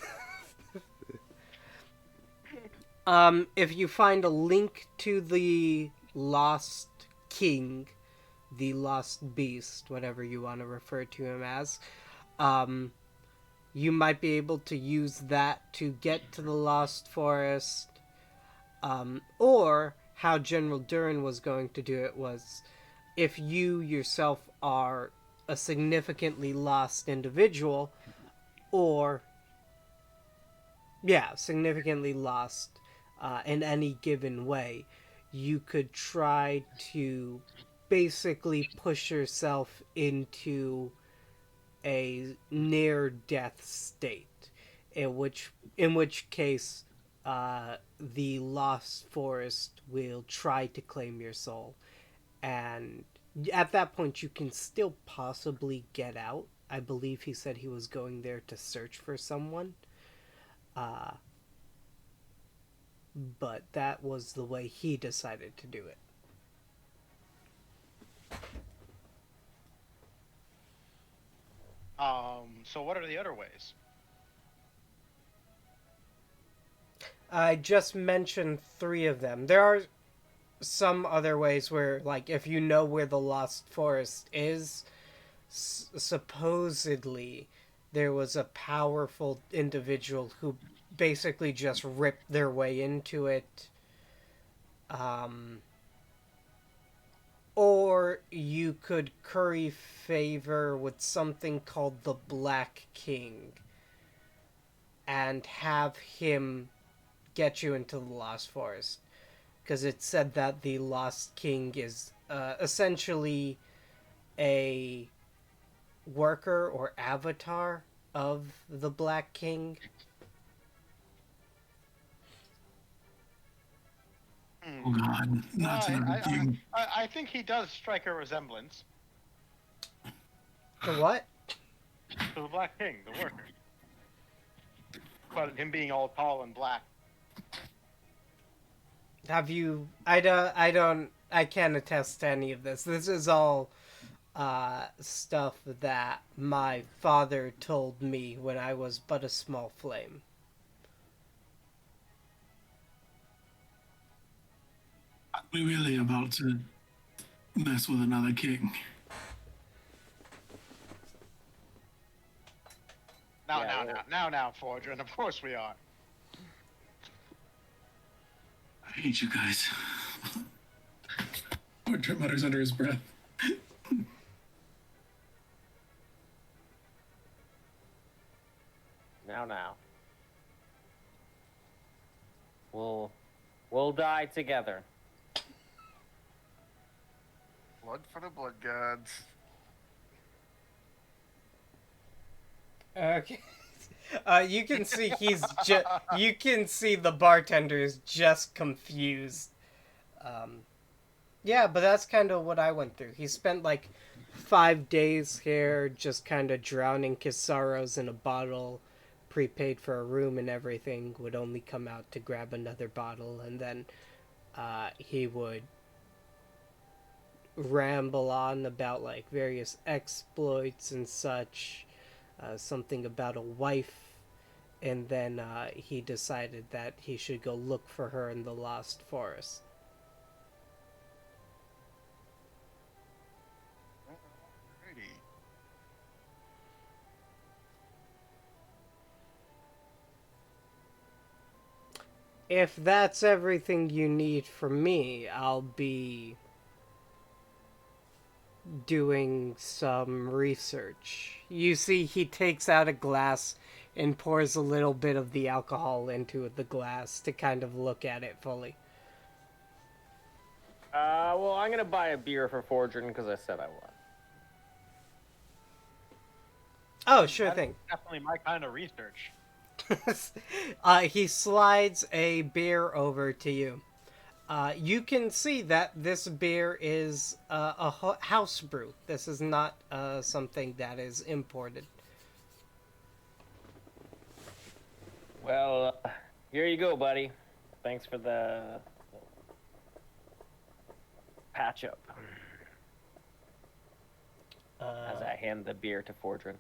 If you find a link to the Lost King, the Lost Beast, whatever you want to refer to him as, um, you might be able to use that to get to the Lost Forest. Or how General Durin was going to do it was if you yourself are a significantly lost individual, or, yeah, significantly lost in any given way, you could try to basically push yourself into a near death state, in which case the lost forest will try to claim your soul, and at that point you can still possibly get out. I believe he said he was going there to search for someone, but that was the way he decided to do it. So what are the other ways? I just mentioned three of them. There are some other ways where, like, if you know where the Lost Forest is, supposedly there was a powerful individual who basically just ripped their way into it. Um, or you could curry favor with something called the Black King and have him get you into the Lost Forest. Because it's said that the Lost King is essentially a worker or avatar of the Black King. Oh God, not another king. I think he does strike a resemblance The what? to the Black King, the worker. But him being all tall and black. Have you? I can't attest to any of this. This is all stuff that my father told me when I was but a small flame. Are we really about to mess with another king? Now, Fordrin, of course we are. I hate you guys. Portrait mutters under his breath. Now. We'll die together. Blood for the blood gods. Okay. You can see you can see the bartender is just confused. Yeah, but that's kind of what I went through. He spent like 5 days here just kind of drowning his sorrows in a bottle, prepaid for a room and everything, would only come out to grab another bottle, and then he would ramble on about like various exploits and such, something about a wife, and then he decided that he should go look for her in the Lost Forest. Alrighty. If that's everything you need from me, I'll be doing some research. You see, he takes out a glass and pours a little bit of the alcohol into the glass to kind of look at it fully. Well, I'm gonna buy a beer for Fordrin because I said I would. Oh, sure That is thing. definitely my kind of research. He slides a beer over to you. You can see that this beer is a house brew. This is not something that is imported. Well, here you go, buddy. Thanks for the patch up. As I hand the beer to Fordrin.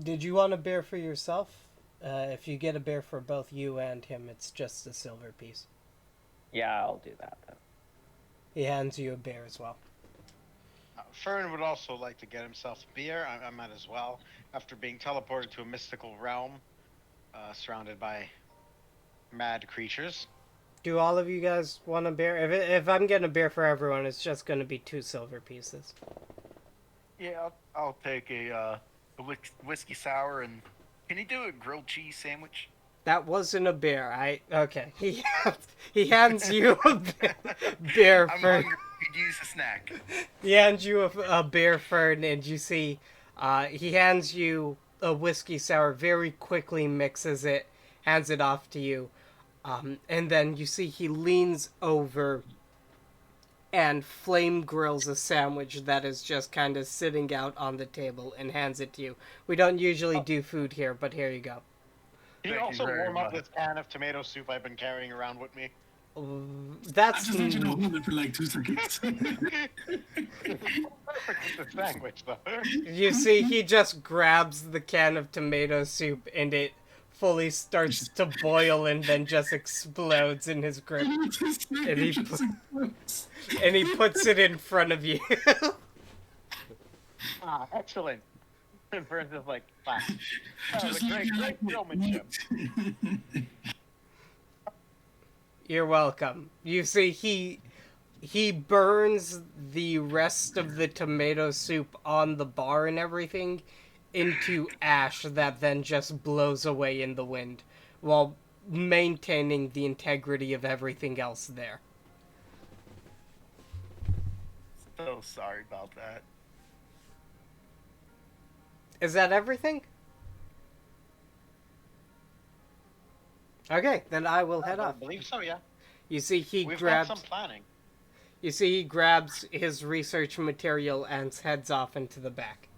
Did you want a beer for yourself? If you get a beer for both you and him, it's just a silver piece. Yeah, I'll do that then. He hands you a beer as well. Fern would also like to get himself a beer. I might as well. After being teleported to a mystical realm, surrounded by mad creatures. Do all of you guys want a beer? If I'm getting a beer for everyone, it's just going to be 2 silver pieces. Yeah, I'll take a whiskey sour, and can you do a grilled cheese sandwich? That wasn't a beer. Okay. He hands you a beer I'm for. hungry. Could use a snack. He hands you a beer, Fern, and you see, he hands you a whiskey sour. Very quickly mixes it, hands it off to you, and then you see he leans over and flame grills a sandwich that is just kind of sitting out on the table and hands it to you. We don't usually do food here, but here you go. Can you Thank you also very warm up much. this can of tomato soup I've been carrying around with me? I That's just need you to hold it for like 2 seconds. Perfect with the sandwich, though. You see, he just grabs the can of tomato soup and it fully starts to boil and then just explodes in his grip. And he puts it in front of you. Ah, excellent. And Fern's just like, wow. Just like Great showmanship. You're welcome. You see, he burns the rest of the tomato soup on the bar and everything into ash that then just blows away in the wind, while maintaining the integrity of everything else there. So sorry about that. Is that everything? Okay, then I will head I off. believe so, yeah. You see, he We've grabs. got some planning. You see, he grabs his research material and heads off into the back.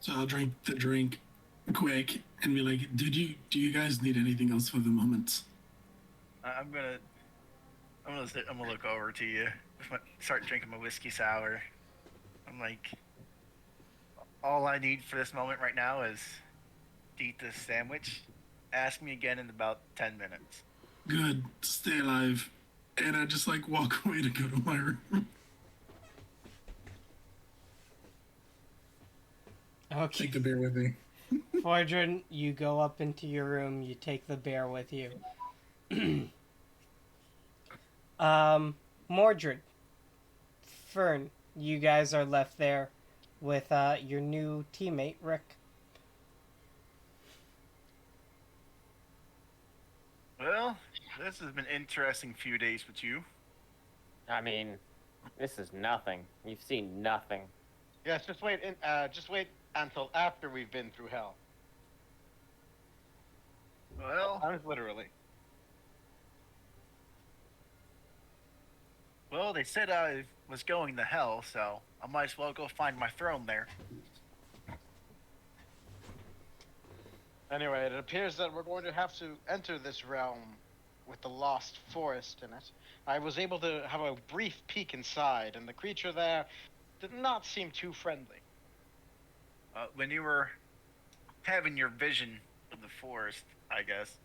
So I'll drink the drink quick and be like, do you guys need anything else for the moment? I'm gonna look over to you. Start drinking my whiskey sour. I'm like, all I need for this moment right now is to eat this sandwich. Ask me again in about 10 minutes. Good, stay alive. And I just like walk away to go to my room. Okay. Take the beer with me. Fordrin, you go up into your room, you take the bear with you. Mordred, Fern, you guys are left there with your new teammate, Rick. Well, this has been an interesting few days with you. I mean, this is nothing. You've seen nothing. Yes, just wait until after we've been through hell. Well, Literally. well, they said I was going to hell, so I might as well go find my throne there. Anyway, it appears that we're going to have to enter this realm with the lost forest in it. I was able to have a brief peek inside, and the creature there did not seem too friendly. When you were having your vision of the forest, I guess,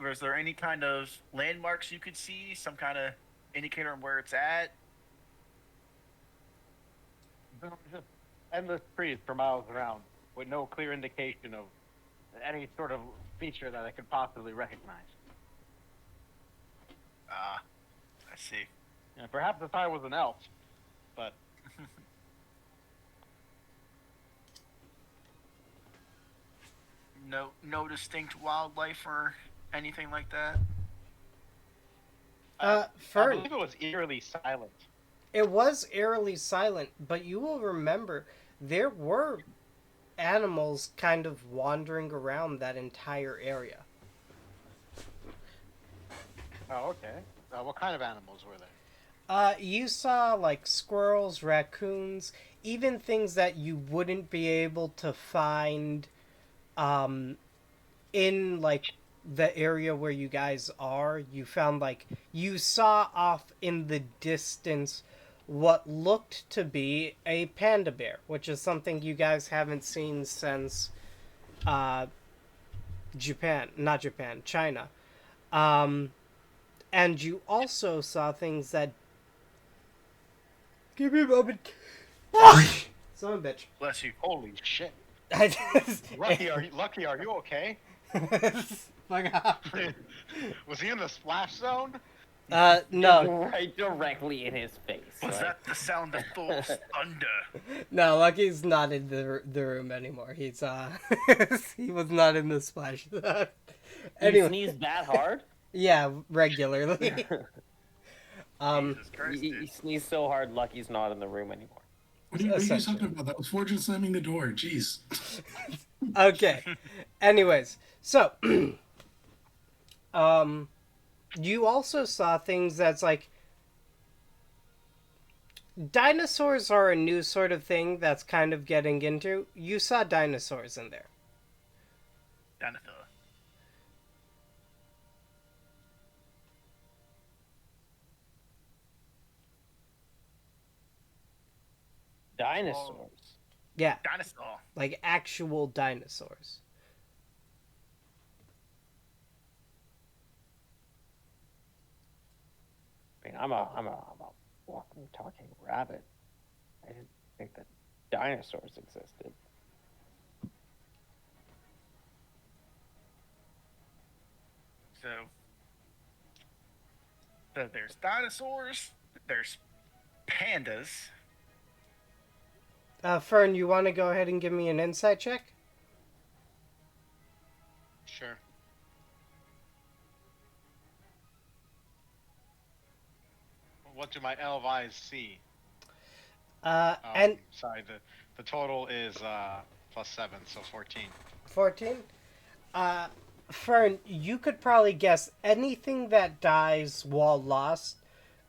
was there any kind of landmarks you could see? Some kind of indicator on where it's at? Just endless trees for miles around, with no clear indication of any sort of feature that I could possibly recognize. I see. Yeah, perhaps if I was an elf, but No distinct wildlife or anything like that? I Fern, believe it was eerily silent. It was eerily silent, but you will remember there were animals kind of wandering around that entire area. Oh, okay. What kind of animals were there? You saw like squirrels, raccoons, even things that you wouldn't be able to find um, in like the area where you guys are. You found like you saw off in the distance what looked to be a panda bear, which is something you guys haven't seen since uh, China. Um, and you also saw things that. Give me a moment. Son of a bitch. Bless you. Holy shit! I just. Lucky, are you okay? Fuck off. Was he in the splash zone? No. Right directly in his face. Was right? that the sound of Thor's thunder? No, Lucky's not in the room anymore. He's he was not in the splash. You Anyway, sneeze that hard? yeah, regularly. Jesus Christ, You dude. sneeze so hard, Lucky's not in the room anymore. What are you guys Essentially. talking about? That was Fortune slamming the door. Jeez. Okay. Anyways, so you also saw things that's like dinosaurs are a new sort of thing that's kind of getting into. You saw dinosaurs in there. Dinosaur. Dinosaurs. Yeah, Dinosaur. like actual dinosaurs. I mean, I'm a walking, talking rabbit. I didn't think that dinosaurs existed. So there's dinosaurs. There's pandas. Fern, you want to go ahead and give me an insight check? Sure. What do my elf eyes see? And Sorry, the total is +7, so 14. 14? Fern, you could probably guess anything that dies while lost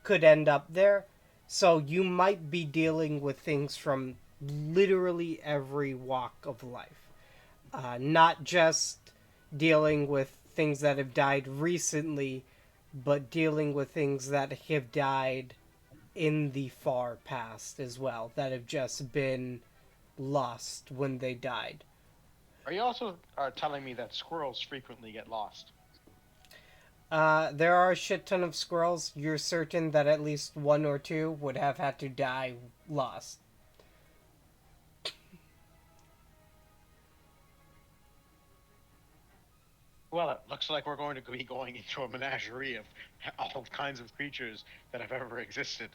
could end up there. So you might be dealing with things from literally every walk of life. Not just dealing with things that have died recently, but dealing with things that have died in the far past as well, that have just been lost when they died. Are you also telling me that squirrels frequently get lost? There are a shit ton of squirrels. You're certain that at least one or two would have had to die lost. Well, it looks like we're going to be going into a menagerie of all kinds of creatures that have ever existed.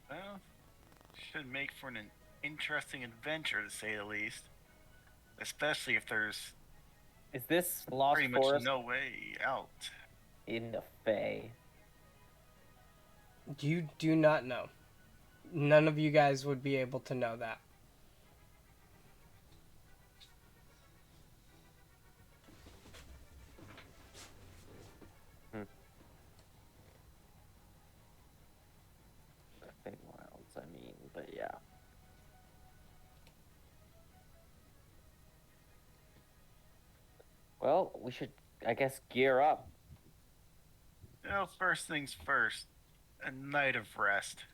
Well, should make for an interesting adventure to say the least. Especially if there's Is this Lost pretty much Forest no way out. in the Fae? You do not know. None of you guys would be able to know that. The Fae Wilds, I mean, but yeah. Well, we should, I guess, gear up. Well, first things first. A night of rest.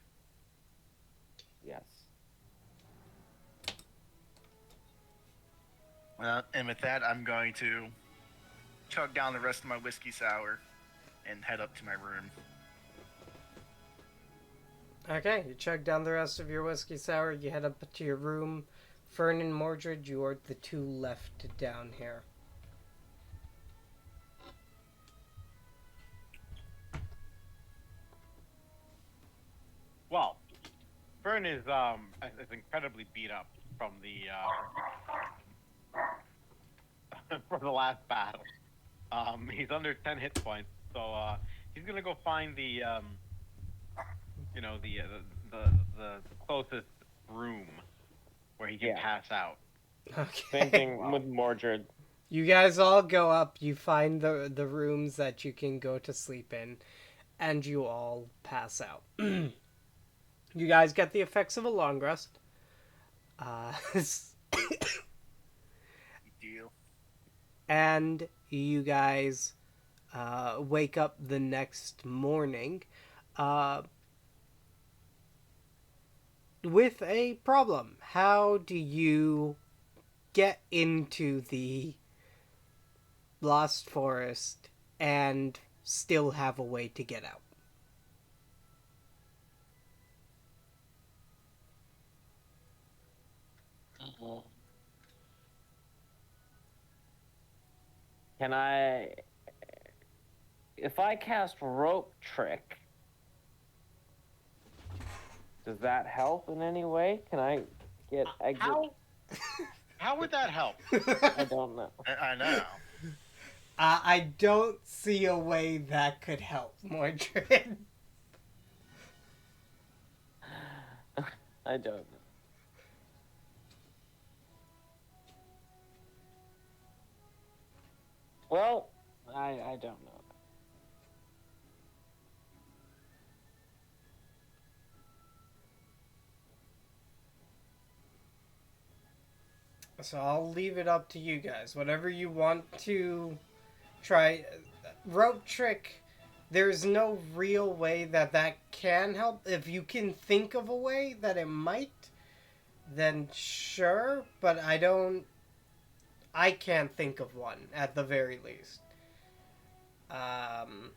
Yes. Well, and with that, I'm going to chug down the rest of my whiskey sour and head up to my room. Okay, you chug down the rest of your whiskey sour, you head up to your room. Fern and Mordred, you are the two left down here. Well, Fern is incredibly beat up from the from the last battle. He's under 10 hit points, So he's gonna go find the the closest room where he can Yeah. pass out. Same Okay. thing with Mordred. You guys all go up. You find the rooms that you can go to sleep in, and you all pass out. You guys get the effects of a long rest. Uh, Deal. and you guys wake up the next morning uh, with a problem. How do you get into the Lost Forest and still have a way to get out? Can I, if I cast rope trick, does that help in any way? Can I get exit? How would that help? I don't know. I know. I don't see a way that could help, Mordred. I don't know. Well, I don't know. So I'll leave it up to you guys. Whatever you want to try. Rope trick, there's no real way that that can help. If you can think of a way that it might, then sure, but I can't think of one at the very least. Um,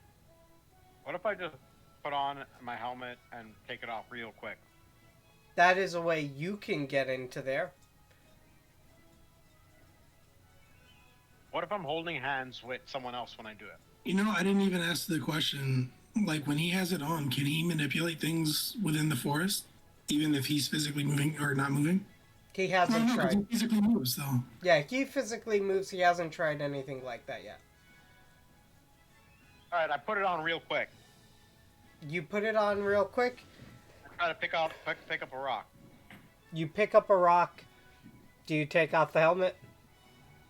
What if I just put on my helmet and take it off real quick? that is a way you can get into there. What if I'm holding hands with someone else when I do it? You know, I didn't even ask the question. Like, when he has it on, can he manipulate things within the forest, even if he's physically moving or not moving? He No, hasn't no, because tried. he physically moves, though. Yeah, he physically moves. He hasn't tried anything like that yet. All right, I put it on real quick. You put it on real quick. I try to pick up a rock. You pick up a rock. Do you take off the helmet?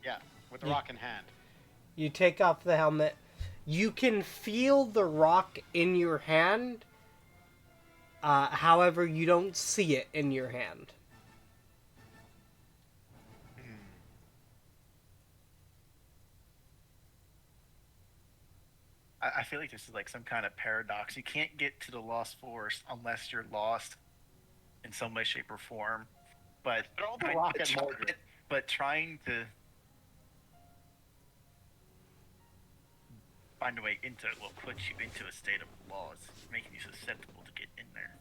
Yeah, with the You- rock in hand. You take off the helmet. You can feel the rock in your hand. However, you don't see it in your hand. I feel like this is like some kind of paradox. You can't get to the Lost Forest unless you're lost in some way, shape, or form. But Throw the rock at Mordred. but trying to find a way into it will put you into a state of laws, making you susceptible to get in there.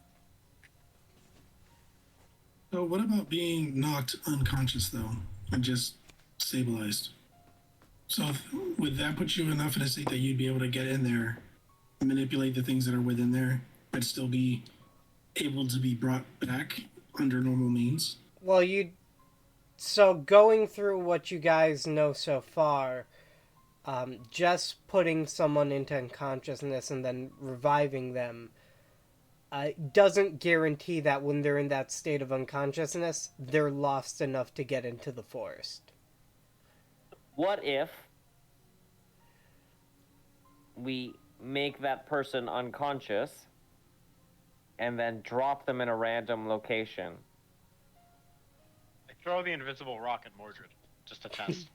So, what about being knocked unconscious, though, and just stabilized? So, would that put you enough in a state that you'd be able to get in there, manipulate the things that are within there, but still be able to be brought back under normal means? Well, so going through what you guys know so far, just putting someone into unconsciousness and then reviving them doesn't guarantee that when they're in that state of unconsciousness, they're lost enough to get into the forest. What if we make that person unconscious and then drop them in a random location? I throw the invisible rock at Mordred, just to test.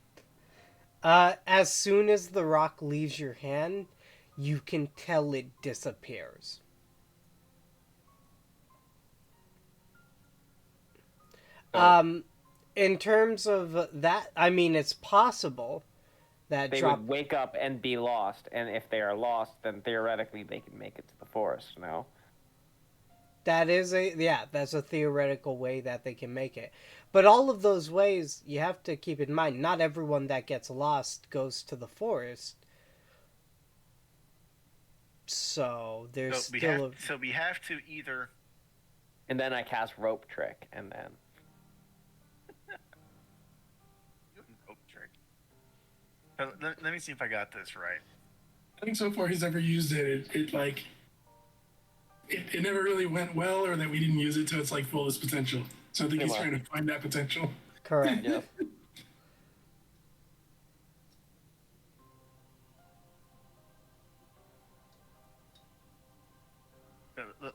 As soon as the rock leaves your hand, you can tell it disappears. In terms of that, I mean, it's possible that They would wake up and be lost, and if they are lost, then theoretically they can make it to the forest, no? that's a theoretical way that they can make it. But all of those ways, you have to keep in mind, not everyone that gets lost goes to the forest. So there's So we have to either. And then I cast rope trick, and then Rope trick. Let me see if I got this right. I think so far he's ever used it. It never really went well, or that we didn't use it to its like fullest potential. So I think he's trying to find that potential. Correct. Yes.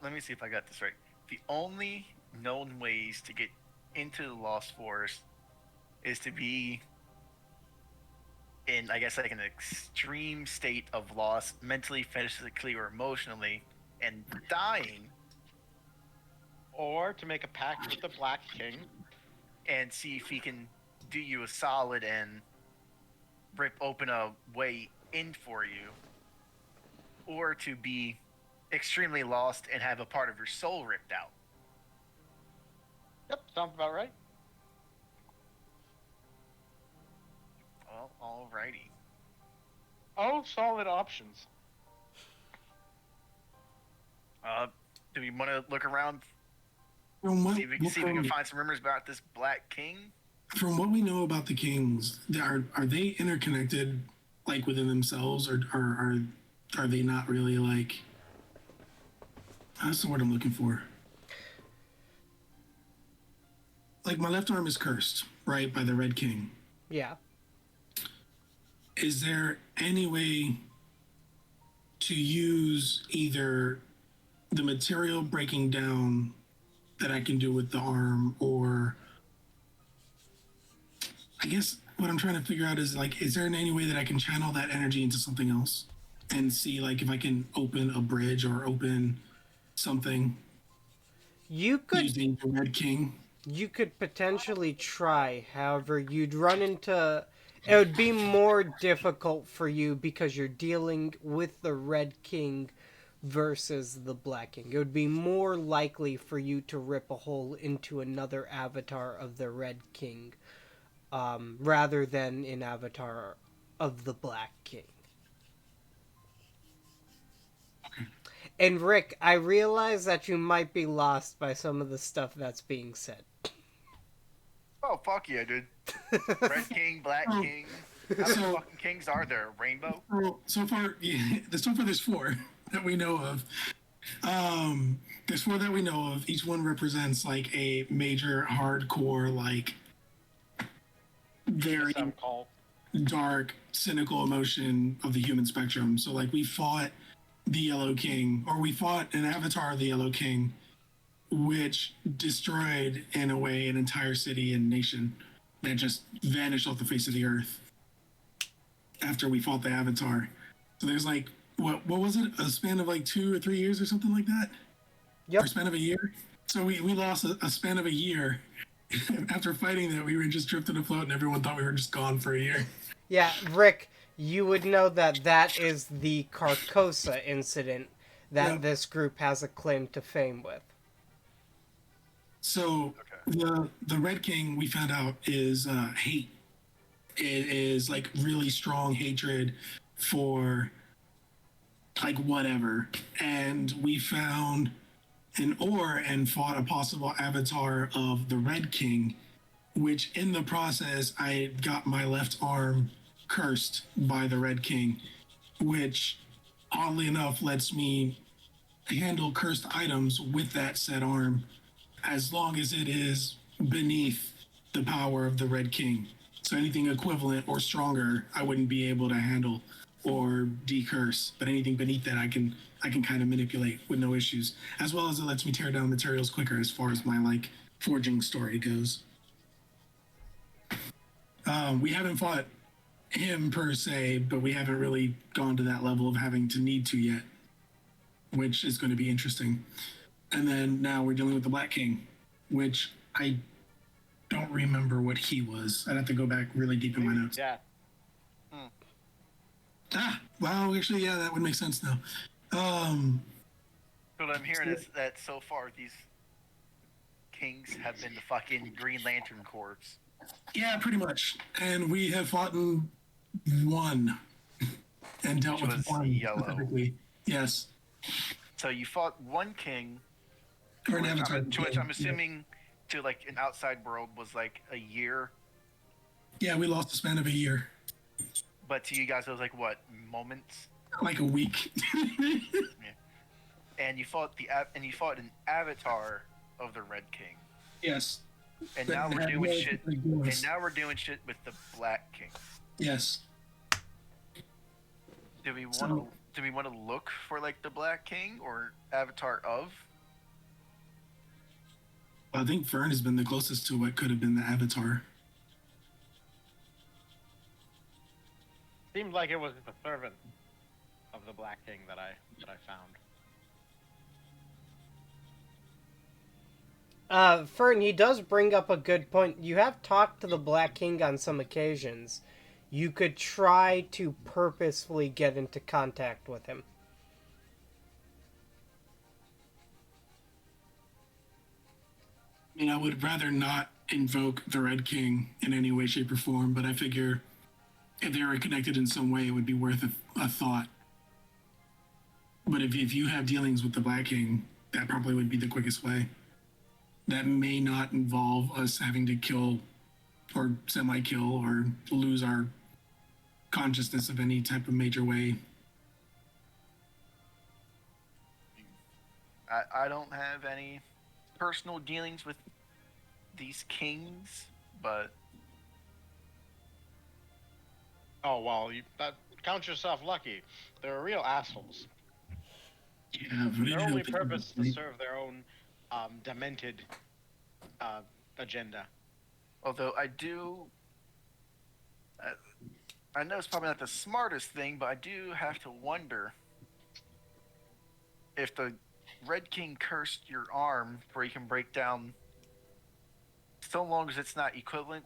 Let me see if I got this right. The only known ways to get into the Lost Forest is to be in, I guess, like an extreme state of loss, mentally, physically, or emotionally, and dying, Or to make a pact with the Black King. and see if he can do you a solid and rip open a way in for you, or to be extremely lost and have a part of your soul ripped out. Yep, sounds about right. Well, alrighty. All solid options. Do we want to look around, From what, see if we can find some rumors about this Black King? from what we know about the kings, are they interconnected, like within themselves, or are they not really like? That's the word I'm looking for. Like my left arm is cursed, right, by the Red King. Yeah. Is there any way to use either the material breaking down that I can do with the arm, or I guess what I'm trying to figure out is like, is there any way that I can channel that energy into something else and see like if I can open a bridge or open something You could using the Red King? you could potentially try. However, you'd run into it would be more difficult for you because you're dealing with the Red King versus the Black King. It would be more likely for you to rip a hole into another avatar of the Red King, rather than an avatar of the Black King. And Rick, I realize that you might be lost by some of the stuff that's being said. Oh, fuck yeah, dude. Red King, Black King. How many fucking kings are there? Rainbow? Well, so far there's 4 that we know of. There's 4 that we know of. Each one represents like a major hardcore, like very Some call. dark, cynical emotion of the human spectrum. So like we fought the Yellow King, or we fought an avatar of the Yellow King, which destroyed in a way an entire city and nation that just vanished off the face of the earth after we fought the avatar. So there's like what was it? A span of like 2 or 3 years or something like that? Yep. Or a span of a year? So we lost a span of a year. After fighting that, we were just drifting afloat and everyone thought we were just gone for a year. Yeah, Rick, you would know that that is the Carcosa incident that Yep. this group has a claim to fame with. So the Red King, we found out, is hate. It is like really strong hatred for like whatever. And we found an ore and fought a possible avatar of the Red King, which in the process I got my left arm cursed by the Red King, which oddly enough lets me handle cursed items with that said arm as long as it is beneath the power of the Red King. So anything equivalent or stronger, I wouldn't be able to handle or decurse. But anything beneath that, I can kind of manipulate with no issues. As well as it lets me tear down materials quicker as far as my like forging story goes. We haven't fought him per se, but we haven't really gone to that level of having to need to yet, which is going to be interesting. And then now we're dealing with the Black King, which I don't remember what he was. I'd have to go back really deep in my notes. Yeah. Well, actually, yeah, that would make sense now. What I'm hearing is that so far these kings have been the fucking Green Lantern Corps. Yeah, pretty much. And we have fought in one and dealt Which with was one yellow. specifically. Yes. So you fought one king, Or an avatar. to which I'm assuming to like an outside world was like a year, Yeah, we lost a span of a year. but to you guys it was like what, moments? Like a week. And you fought an avatar of the Red King. Yes. And That now we're had doing no shit. particular And voice. now we're doing shit with the Black King. Yes. Do we want to? So- Do we want to look for like the Black King or avatar of? I think Fern has been the closest to what could have been the Avatar. Seemed like it was the servant of the Black King that I found. Fern, he does bring up a good point. You have talked to the Black King on some occasions. You could try to purposefully get into contact with him. I mean, I would rather not invoke the Red King in any way, shape, or form, but I figure if they were connected in some way, it would be worth a thought. But if you have dealings with the Black King, that probably would be the quickest way. That may not involve us having to kill or semi-kill or lose our consciousness of any type of major way. I don't have any personal dealings with these kings, but Oh well, count yourself lucky. They're real assholes. Yeah, but Their only purpose is to serve their own demented agenda. although I know it's probably not the smartest thing, but I do have to wonder if the Red King cursed your arm where you can break down, so long as it's not equivalent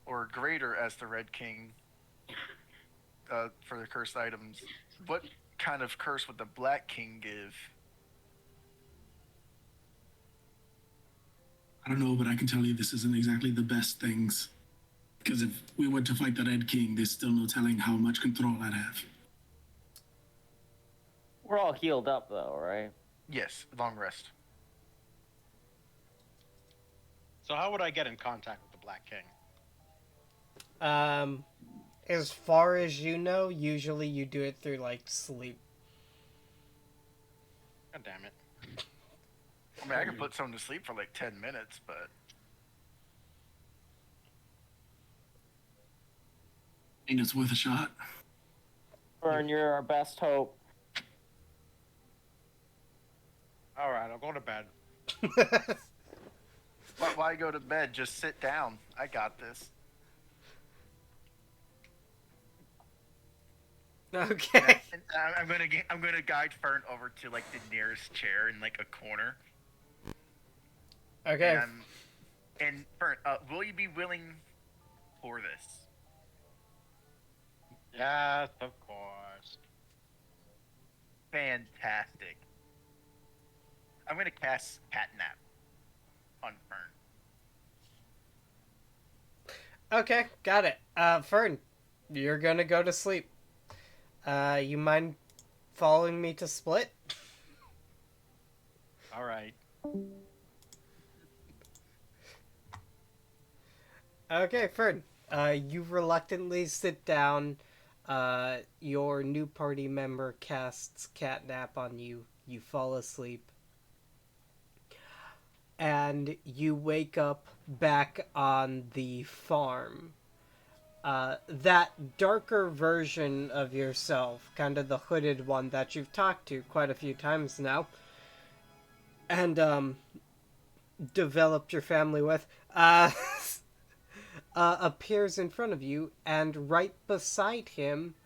or greater as the Red King for the cursed items. What kind of curse would the Black King give? I don't know, but I can tell you this isn't exactly the best things. Because if we went to fight the Red King, there's still no telling how much control I'd have. We're all healed up, though, right? Yes, long rest. So how would I get in contact with the Black King? As far as you know, usually you do it through, like, sleep. God damn it. I mean, I could put someone to sleep for like 10 minutes, but I think it's worth a shot. Fern, you're our best hope. All right, I'll go to bed. why go to bed? Just sit down. I got this. Okay. And I'm gonna guide Fern over to like the nearest chair in like a corner. Okay. And Fern, will you be willing for this? Yes, of course. Fantastic. I'm gonna cast Catnap on Fern. Okay, got it. Fern, you're gonna go to sleep. You mind following me to split? All right. Okay, Fern. You reluctantly sit down. Your new party member casts catnap on you. You fall asleep. And you wake up back on the farm. That darker version of yourself, kind of the hooded one that you've talked to quite a few times now, and developed your family with, appears in front of you, and right beside him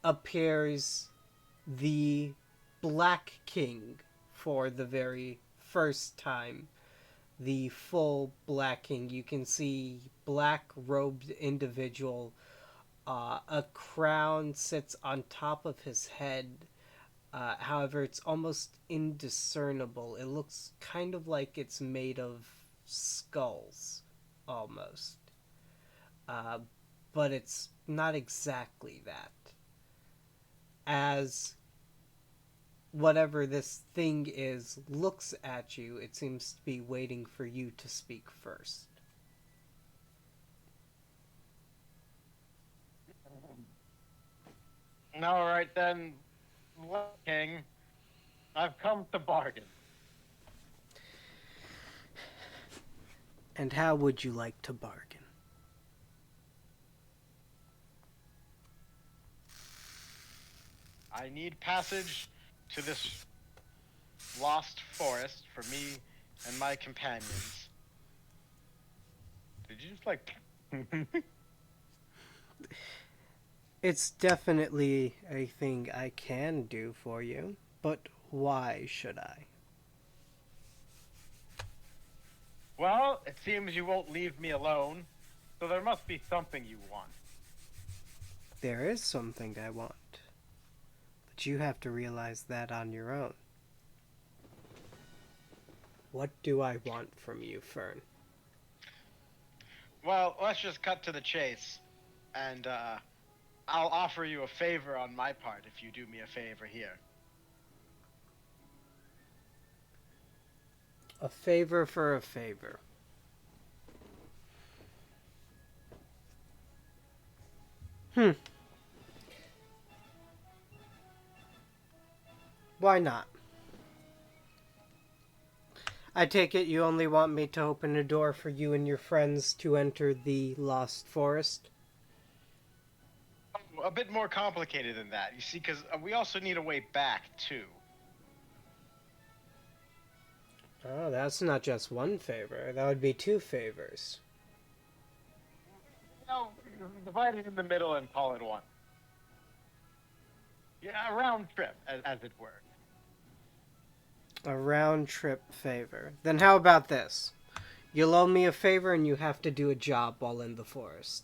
appears the Black King for the very first time. The full Black King. You can see black-robed individual. A crown sits on top of his head. However, it's almost indiscernible. It looks kind of like it's made of skulls, almost. But it's not exactly that. As whatever this thing is looks at you, it seems to be waiting for you to speak first. All right then, King. I've come to bargain. And how would you like to bargain? I need passage to this lost forest for me and my companions. Did you just like? It's definitely a thing I can do for you, but why should I? Well, it seems you won't leave me alone, so there must be something you want. There is something I want, but you have to realize that on your own. What do I want from you, Fern? Well, let's just cut to the chase, and I'll offer you a favor on my part if you do me a favor here. A favor for a favor. Why not? I take it you only want me to open a door for you and your friends to enter the Lost Forest? A bit more complicated than that, you see, because we also need a way back, too. Oh, that's not just one favor. That would be two favors. No, divide it in the middle and call it one. Yeah, a round trip, as it were. A round trip favor. Then how about this? You'll owe me a favor and you have to do a job while in the forest.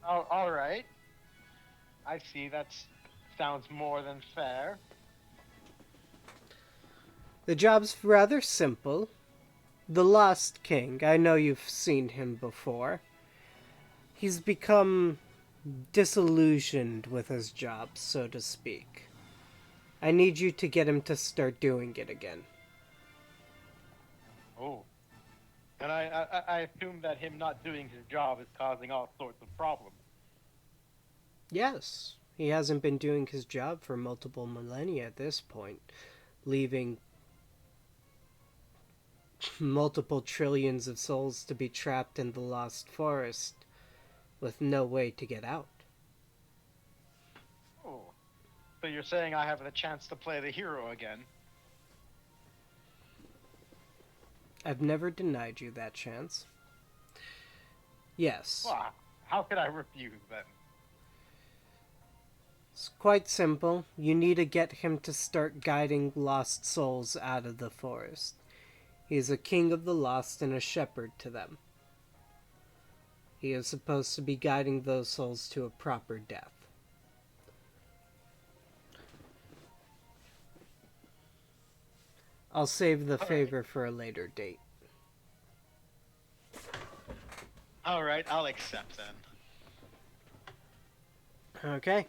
Oh, all right. I see. That sounds more than fair. The job's rather simple. The Lost King, I know you've seen him before. He's become disillusioned with his job, so to speak. I need you to get him to start doing it again. Oh. And I assume that him not doing his job is causing all sorts of problems. Yes, he hasn't been doing his job for multiple millennia at this point, leaving multiple trillions of souls to be trapped in the Lost Forest with no way to get out. Oh. So you're saying I have the chance to play the hero again? I've never denied you that chance. Yes. Well, how could I refuse then? It's quite simple. You need to get him to start guiding lost souls out of the forest. He is a king of the lost and a shepherd to them. He is supposed to be guiding those souls to a proper death. I'll save the favor for a later date. All right, I'll accept then. Okay.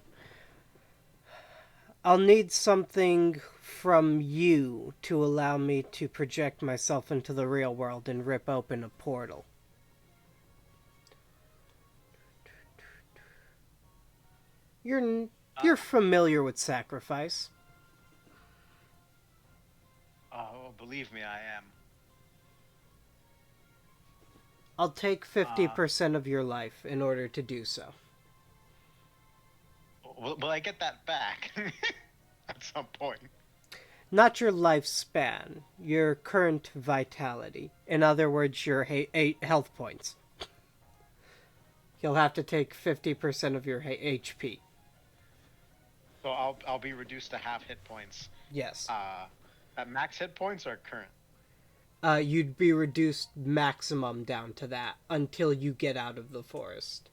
I'll need something from you to allow me to project myself into the real world and rip open a portal. You're familiar with sacrifice. Oh, believe me, I am. I'll take 50% of your life in order to do so. Will I get that back at some point? Not your lifespan, your current vitality. In other words, your 8 health points. You'll have to take 50% of your HP. So I'll be reduced to half hit points. Yes. At max hit points or current? You'd be reduced maximum down to that until you get out of the forest.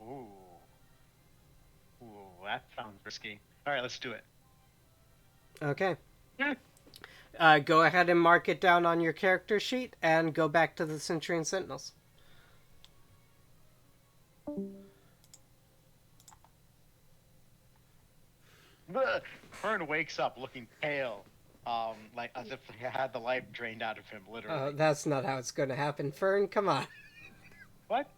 Ooh. Ooh, that sounds risky. All right, let's do it. Okay. Go ahead and mark it down on your character sheet and go back to the Sintrian Sentinels. Fern wakes up looking pale, like as if he had the life drained out of him, literally. That's not how it's going to happen, Fern. Come on. What?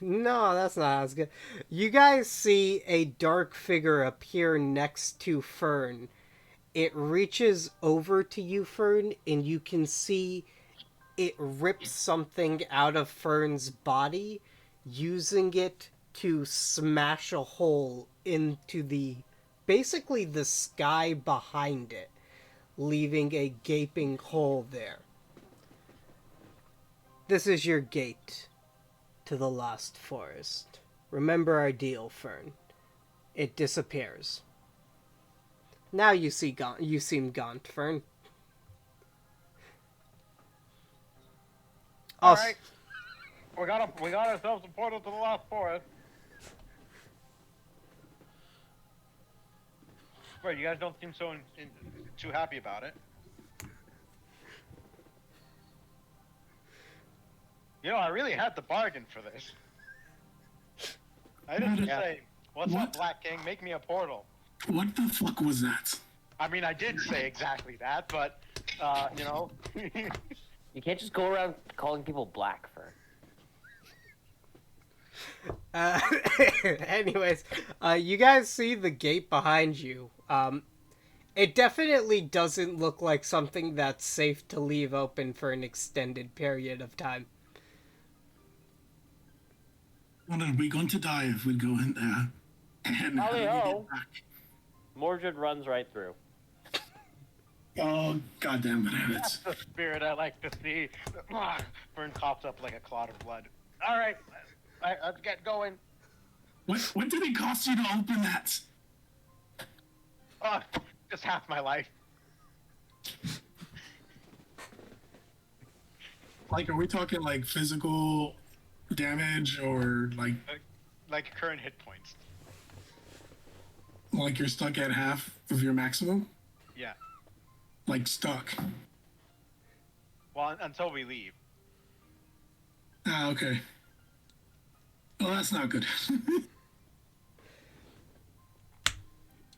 No, that's not as good. You guys see a dark figure appear next to Fern. It reaches over to you, Fern, and you can see it rips something out of Fern's body, using it to smash a hole into basically the sky behind it, leaving a gaping hole there. This is your gate to the Lost Forest. Remember our deal, Fern. It disappears. Now you seem gaunt, Fern. All right. We got ourselves a portal to the Lost Forest. Wait, you guys don't seem so too happy about it. You know, I really had to bargain for this. I didn't just say, "What's up, Black King? Make me a portal." What the fuck was that? I mean, I did say exactly that, but you know. You can't just go around calling people black for. Anyways, you guys see the gate behind you. It definitely doesn't look like something that's safe to leave open for an extended period of time. What are we going to die if we go in there? And how do we get back? Mordred runs right through. Oh, goddamn it, That's the spirit I like to see. Fern coughs up like a clot of blood. All right, let's get going. What did it cost you to open that? Just half my life. Like, are we talking like physical damage or like current hit points? Like you're stuck at half of your maximum? Yeah. Like stuck. Well, until we leave. Ah, okay. Well, that's not good.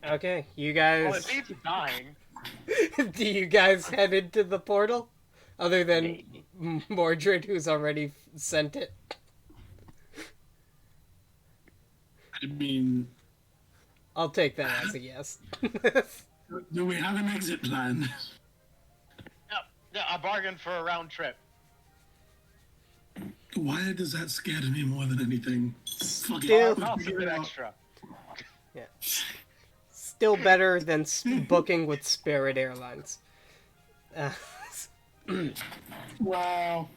Okay, you guys. Well, it leaves dying. Do you guys head into the portal? Other than Mordred, who's already sent it. I mean, I'll take that as a yes. do we have an exit plan? Yeah, I bargained for a round trip. Why does that scare me more than anything? Fuck Still- it. I'll keep it extra. Yeah. Still better than booking with Spirit Airlines. Wow.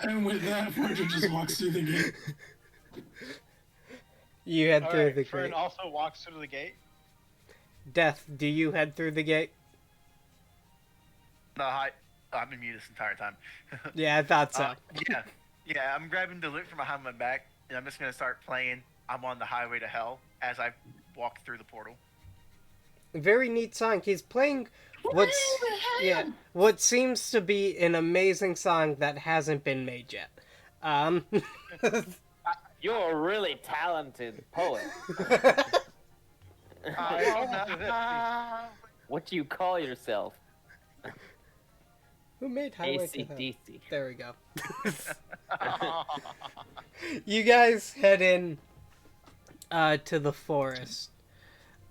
And with that, Fortune just walks through the gate. You head All through right, the Fern gate. also walks through the gate. Death, do you head through the gate? No, I've been muted this entire time. Yeah, I thought so. Yeah. I'm grabbing the loot from behind my back, and I'm just gonna start playing "I'm on the Highway to Hell" as I walk through the portal. Very neat song. He's playing what seems to be an amazing song that hasn't been made yet. You're a really talented poet. What do you call yourself? Who made Highway to Hell? AC/DC. There we go. You guys head in to the forest.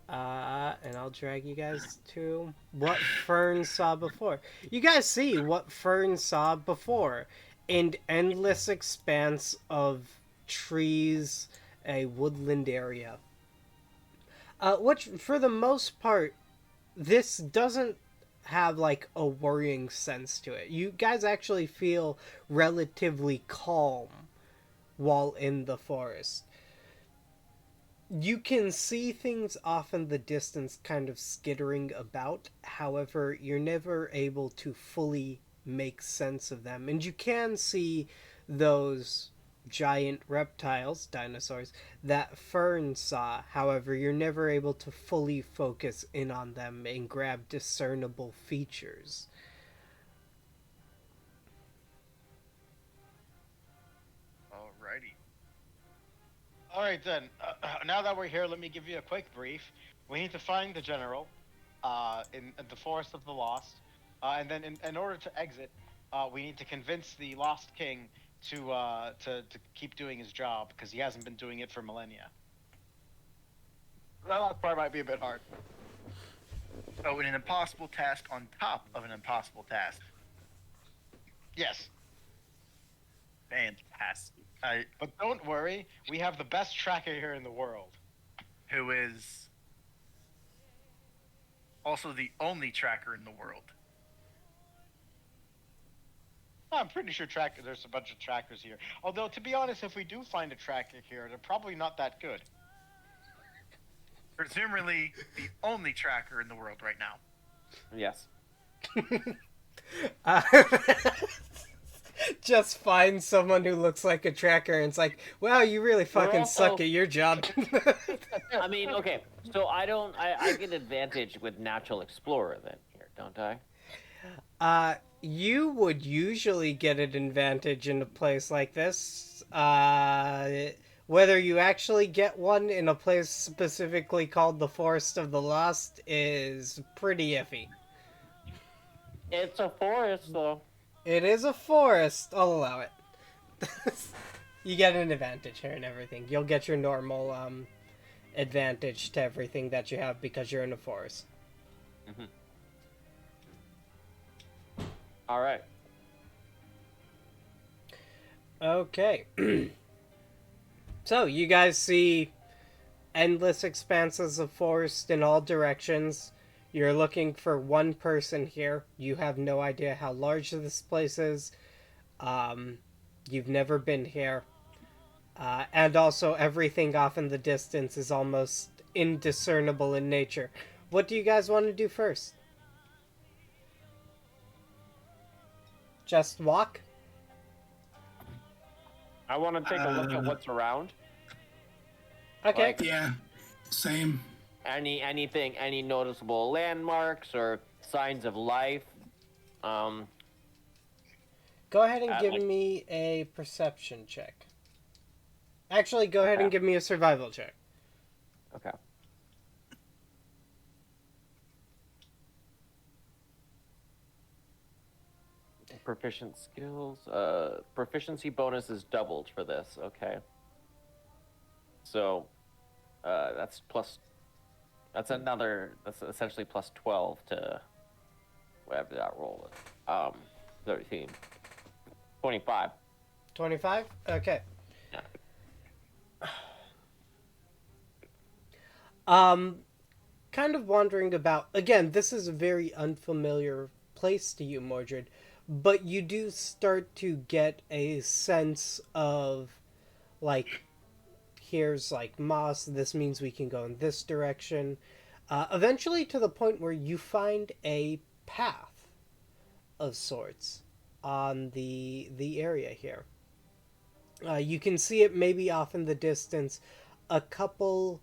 And I'll drag you guys to what Fern saw before. You guys see what Fern saw before. An endless expanse of trees, a woodland area. Which, for the most part, this doesn't have like a worrying sense to it. You guys actually feel relatively calm while in the forest. You can see things off in the distance kind of skittering about. However, you're never able to fully make sense of them. And you can see those giant reptiles, dinosaurs, that Fern saw. However, you're never able to fully focus in on them and grab discernible features. Alrighty. All right then. Now that we're here, let me give you a quick brief. We need to find the general in the Forest of the Lost, and then in order to exit, we need to convince the Lost King to keep doing his job because he hasn't been doing it for millennia. That last part might be a bit hard. Oh, an impossible task on top of an impossible task. Yes, Fantastic. but don't worry, we have the best tracker here in the world. Who is also the only tracker in the world. I'm pretty sure there's a bunch of trackers here. Although, to be honest, if we do find a tracker here, they're probably not that good. Presumably the only tracker in the world right now. Yes. Uh, just find someone who looks like a tracker and it's like, wow, you really fucking also- suck at your job. I mean, okay, so I get advantage with Natural Explorer then here, don't I? You would usually get an advantage in a place like this. Whether you actually get one in a place specifically called the Forest of the Lost is pretty iffy. It's a forest, though. It is a forest. I'll allow it. You get an advantage here and everything. You'll get your normal advantage to everything that you have because you're in a forest. Mm-hmm. All right. Okay. So, you guys see endless expanses of forest in all directions. You're looking for one person here. You have no idea how large this place is. You've never been here. And also, everything off in the distance is almost indiscernible in nature. What do you guys want to do first? Just walk? I want to take a look at what's around. Okay. Like- Yeah, same. Any noticeable landmarks or signs of life? Go ahead and give like- me a perception check. Actually, go ahead and Okay. give me a survival check. Okay. Proficient skills. Proficiency bonus is doubled for this. Okay. So, that's plus. That's another. That's essentially plus 12 to whatever that roll is. 13. 25. 25? Okay. Yeah. Kind of wandering about. Again, this is a very unfamiliar place to you, Mordred, but you do start to get a sense of, like, here's, like, moss, this means we can go in this direction. Eventually to the point where you find a path of sorts on the area here. You can see it maybe off in the distance, a couple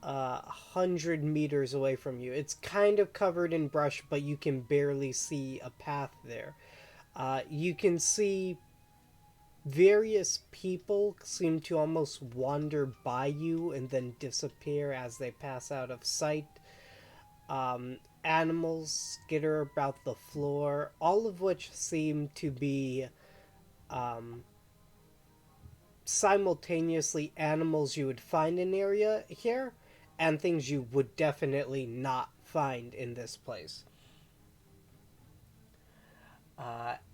100 meters away from you. It's kind of covered in brush, but you can barely see a path there. You can see various people seem to almost wander by you and then disappear as they pass out of sight. Animals skitter about the floor, all of which seem to be simultaneously animals you would find in area here and things you would definitely not find in this place.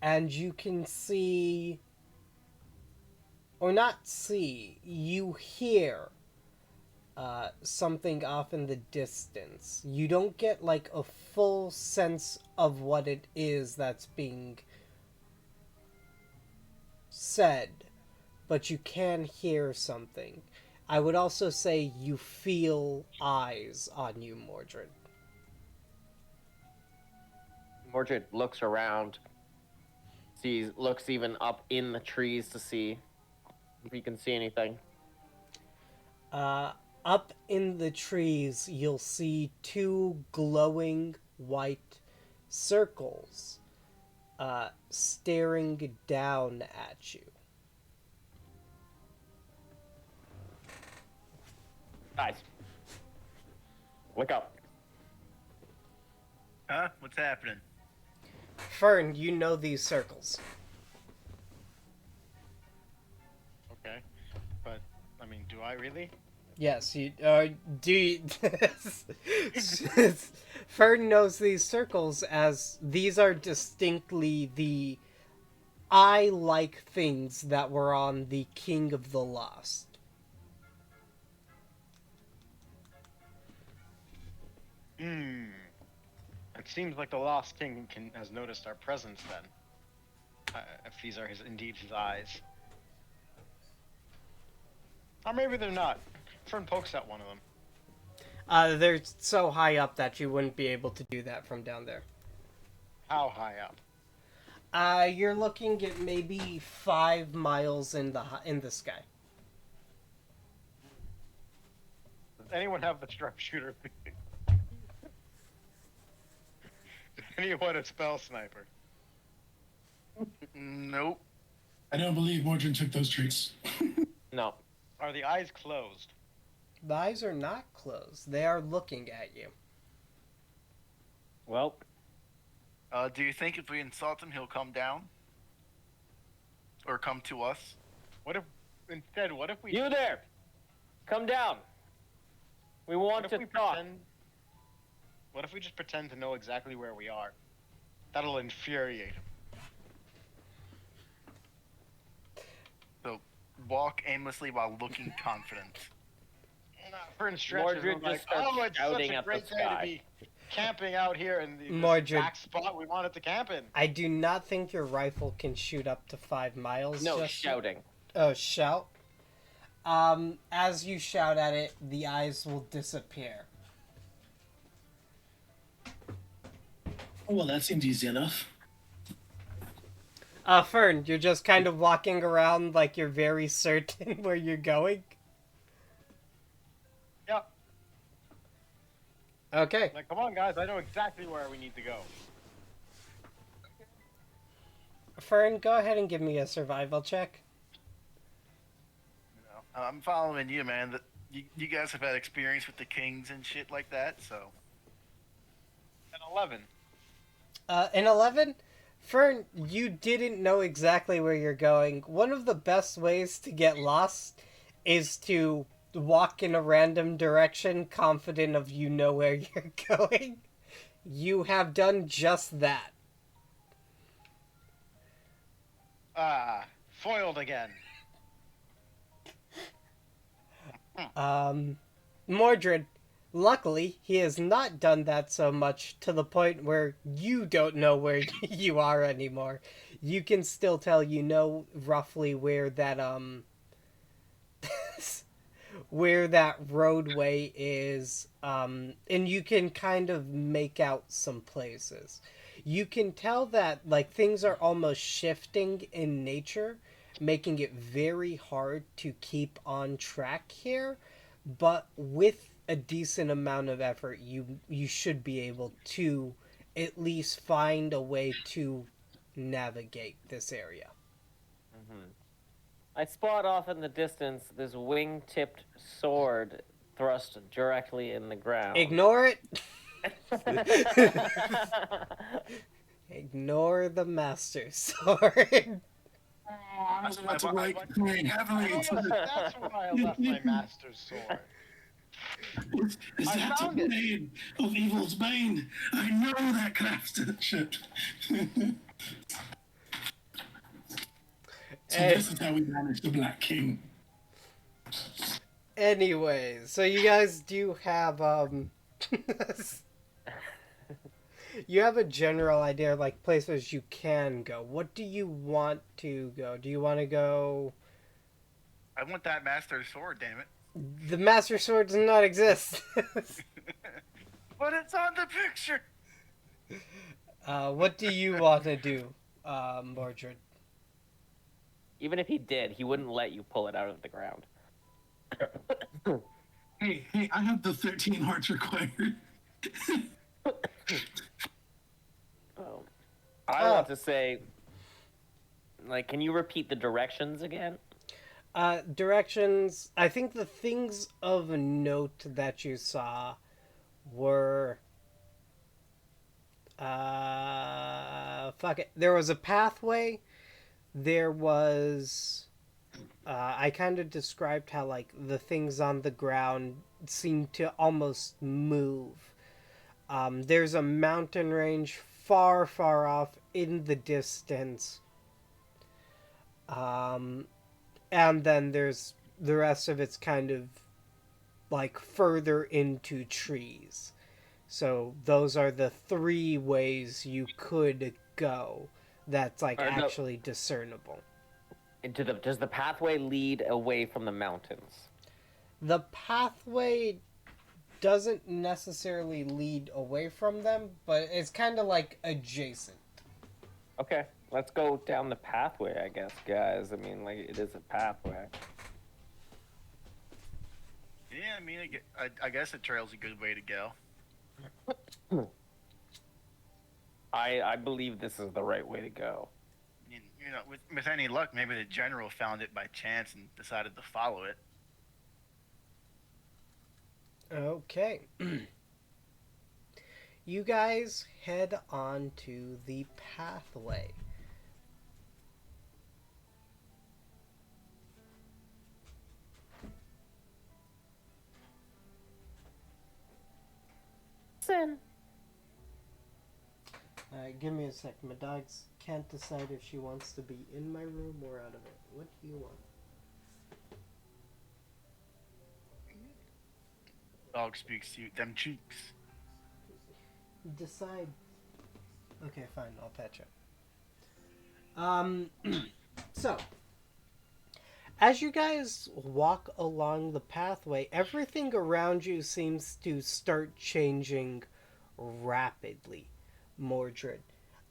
And you can see, or not see, you hear something off in the distance. You don't get like a full sense of what it is that's being said, but you can hear something. I would also say you feel eyes on you, Mordred. Mordred looks around, looks even up in the trees to see if he can see anything. Up in the trees, you'll see two glowing white circles staring down at you. Guys, wake up. Huh? What's happening? Fern, you know these circles. Do I really? Yes, you do. You, Fern knows these circles as these are distinctly the eye-like things that were on the King of the Lost. Hmm. It seems like the Lost King has noticed our presence then. If these are indeed his eyes. Or maybe they're not. Fern pokes at one of them. They're so high up that you wouldn't be able to do that from down there. How high up? You're looking at maybe 5 miles in the sky. Does anyone have the sharpshooter? Does anyone a spell sniper? Nope. I don't believe Mordrin took those traits. No. Are the eyes closed? The eyes are not closed. They are looking at you. Well, Do you think if we insult him, he'll come down? Or come to us? What if what if we you there! Come down. We want to talk. What if we just pretend to know exactly where we are? That'll infuriate him. So, walk aimlessly while looking confident. Fern stretches. Mordred I'm like, just starts oh, it's such shouting a at the great day to sky. be camping out here in the Mordred. back spot we wanted to camp in. I do not think your rifle can shoot up to 5 miles. No, just shouting. Oh, shout. As you shout at it, the eyes will disappear. Oh, well, that seems easy enough. Fern, you're just kind of walking around like you're very certain where you're going? Yep. Okay. Like, come on, guys. I know exactly where we need to go. Fern, go ahead and give me a survival check. I'm following you, man. You guys have had experience with the kings and shit like that, so. An 11. An 11? Fern, you didn't know exactly where you're going. One of the best ways to get lost is to walk in a random direction, confident of you know where you're going. You have done just that. Foiled again. Mordred, luckily, he has not done that so much to the point where you don't know where you are anymore. You can still tell you know roughly where that, where that roadway is, and you can kind of make out some places. You can tell that, like, things are almost shifting in nature, making it very hard to keep on track here, but with a decent amount of effort, you should be able to at least find a way to navigate this area. I spot off in the distance this wing-tipped sword thrust directly in the ground. Ignore it. Ignore the Master Sword. I was about to write very heavily into the... That's why I left my master's sword. Is I that found the it. blade of evil's bane? I know that craftsmanship. So this is how we manage the Black King. Anyways, so you guys do have you have a general idea of, like, places you can go. What do you want to go? Do you want to go? I want that master sword, damn it. The Master Sword does not exist. But it's on the picture. What do you want to do, Mordred? Even if he did, he wouldn't let you pull it out of the ground. Hey, I have the 13 hearts required. I want to say, like, can you repeat the directions again? Directions. I think the things of note that you saw were. Fuck it. There was a pathway. There was I kind of described how like the things on the ground seem to almost move. There's a mountain range far, far off in the distance. Um, and then there's the rest of it's kind of like further into trees. So those are the three ways you could go that's like Or no, actually discernible. does the pathway lead away from the mountains? The pathway doesn't necessarily lead away from them, but it's kind of like adjacent. Okay, let's go down the pathway, I guess, guys. I mean, like, it is a pathway. Yeah, I mean, I guess a trail's a good way to go. I believe this is the right way to go. You know, with any luck, maybe the general found it by chance and decided to follow it. Okay. You guys head on to the pathway. Sin. Give me a sec. My dog can't decide if she wants to be in my room or out of it. What do you want? Dog speaks to you. Them cheeks. Decide. Okay, fine. I'll patch it. So, as you guys walk along the pathway, everything around you seems to start changing rapidly, Mordred.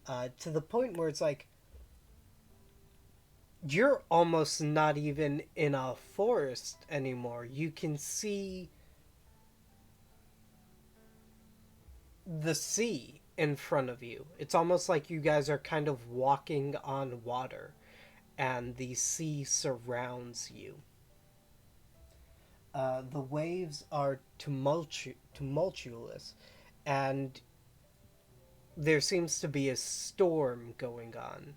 To the point where it's like, you're almost not even in a forest anymore. You can see the sea in front of you. It's almost like you guys are kind of walking on water, and the sea surrounds you. The waves are tumultuous, and there seems to be a storm going on.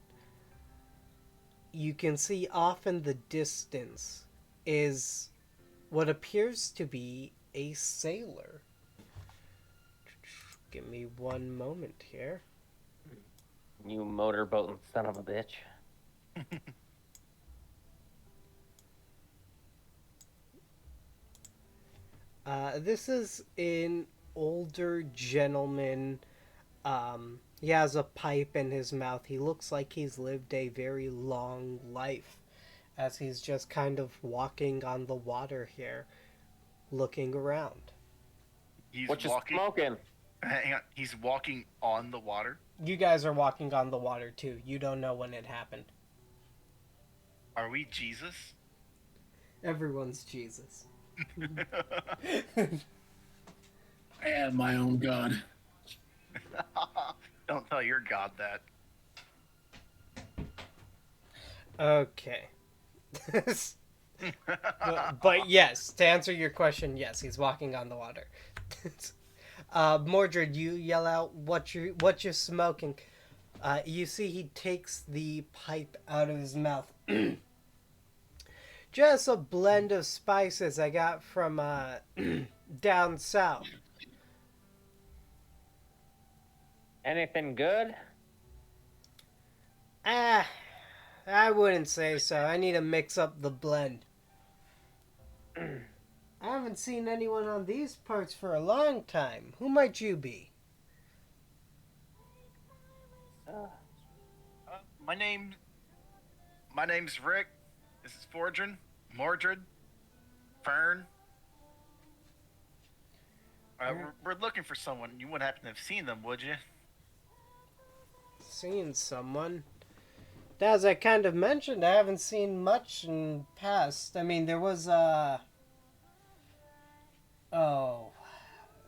You can see off in the distance is what appears to be a sailor. Give me one moment here. You motorboating son of a bitch. This is an older gentleman. He has a pipe in his mouth. He looks like he's lived a very long life, as he's just kind of walking on the water here, looking around. He's What you walking. smoking? Hang on. He's walking on the water. You guys are walking on the water too. You don't know when it happened. Are we Jesus? Everyone's Jesus. I am my own god. Don't tell your god that. Okay. but yes, to answer your question, yes, he's walking on the water. Mordred, you yell out what you're smoking. You see he takes the pipe out of his mouth. Just a blend of spices I got from down south. Anything good? Ah, I wouldn't say so. I need to mix up the blend. I haven't seen anyone on these parts for a long time. Who might you be? My name's Rick. This is Mordred, Fern. We're looking for someone. You wouldn't happen to have seen them, would you? Seen someone? As I kind of mentioned, I haven't seen much in past. I mean, there was there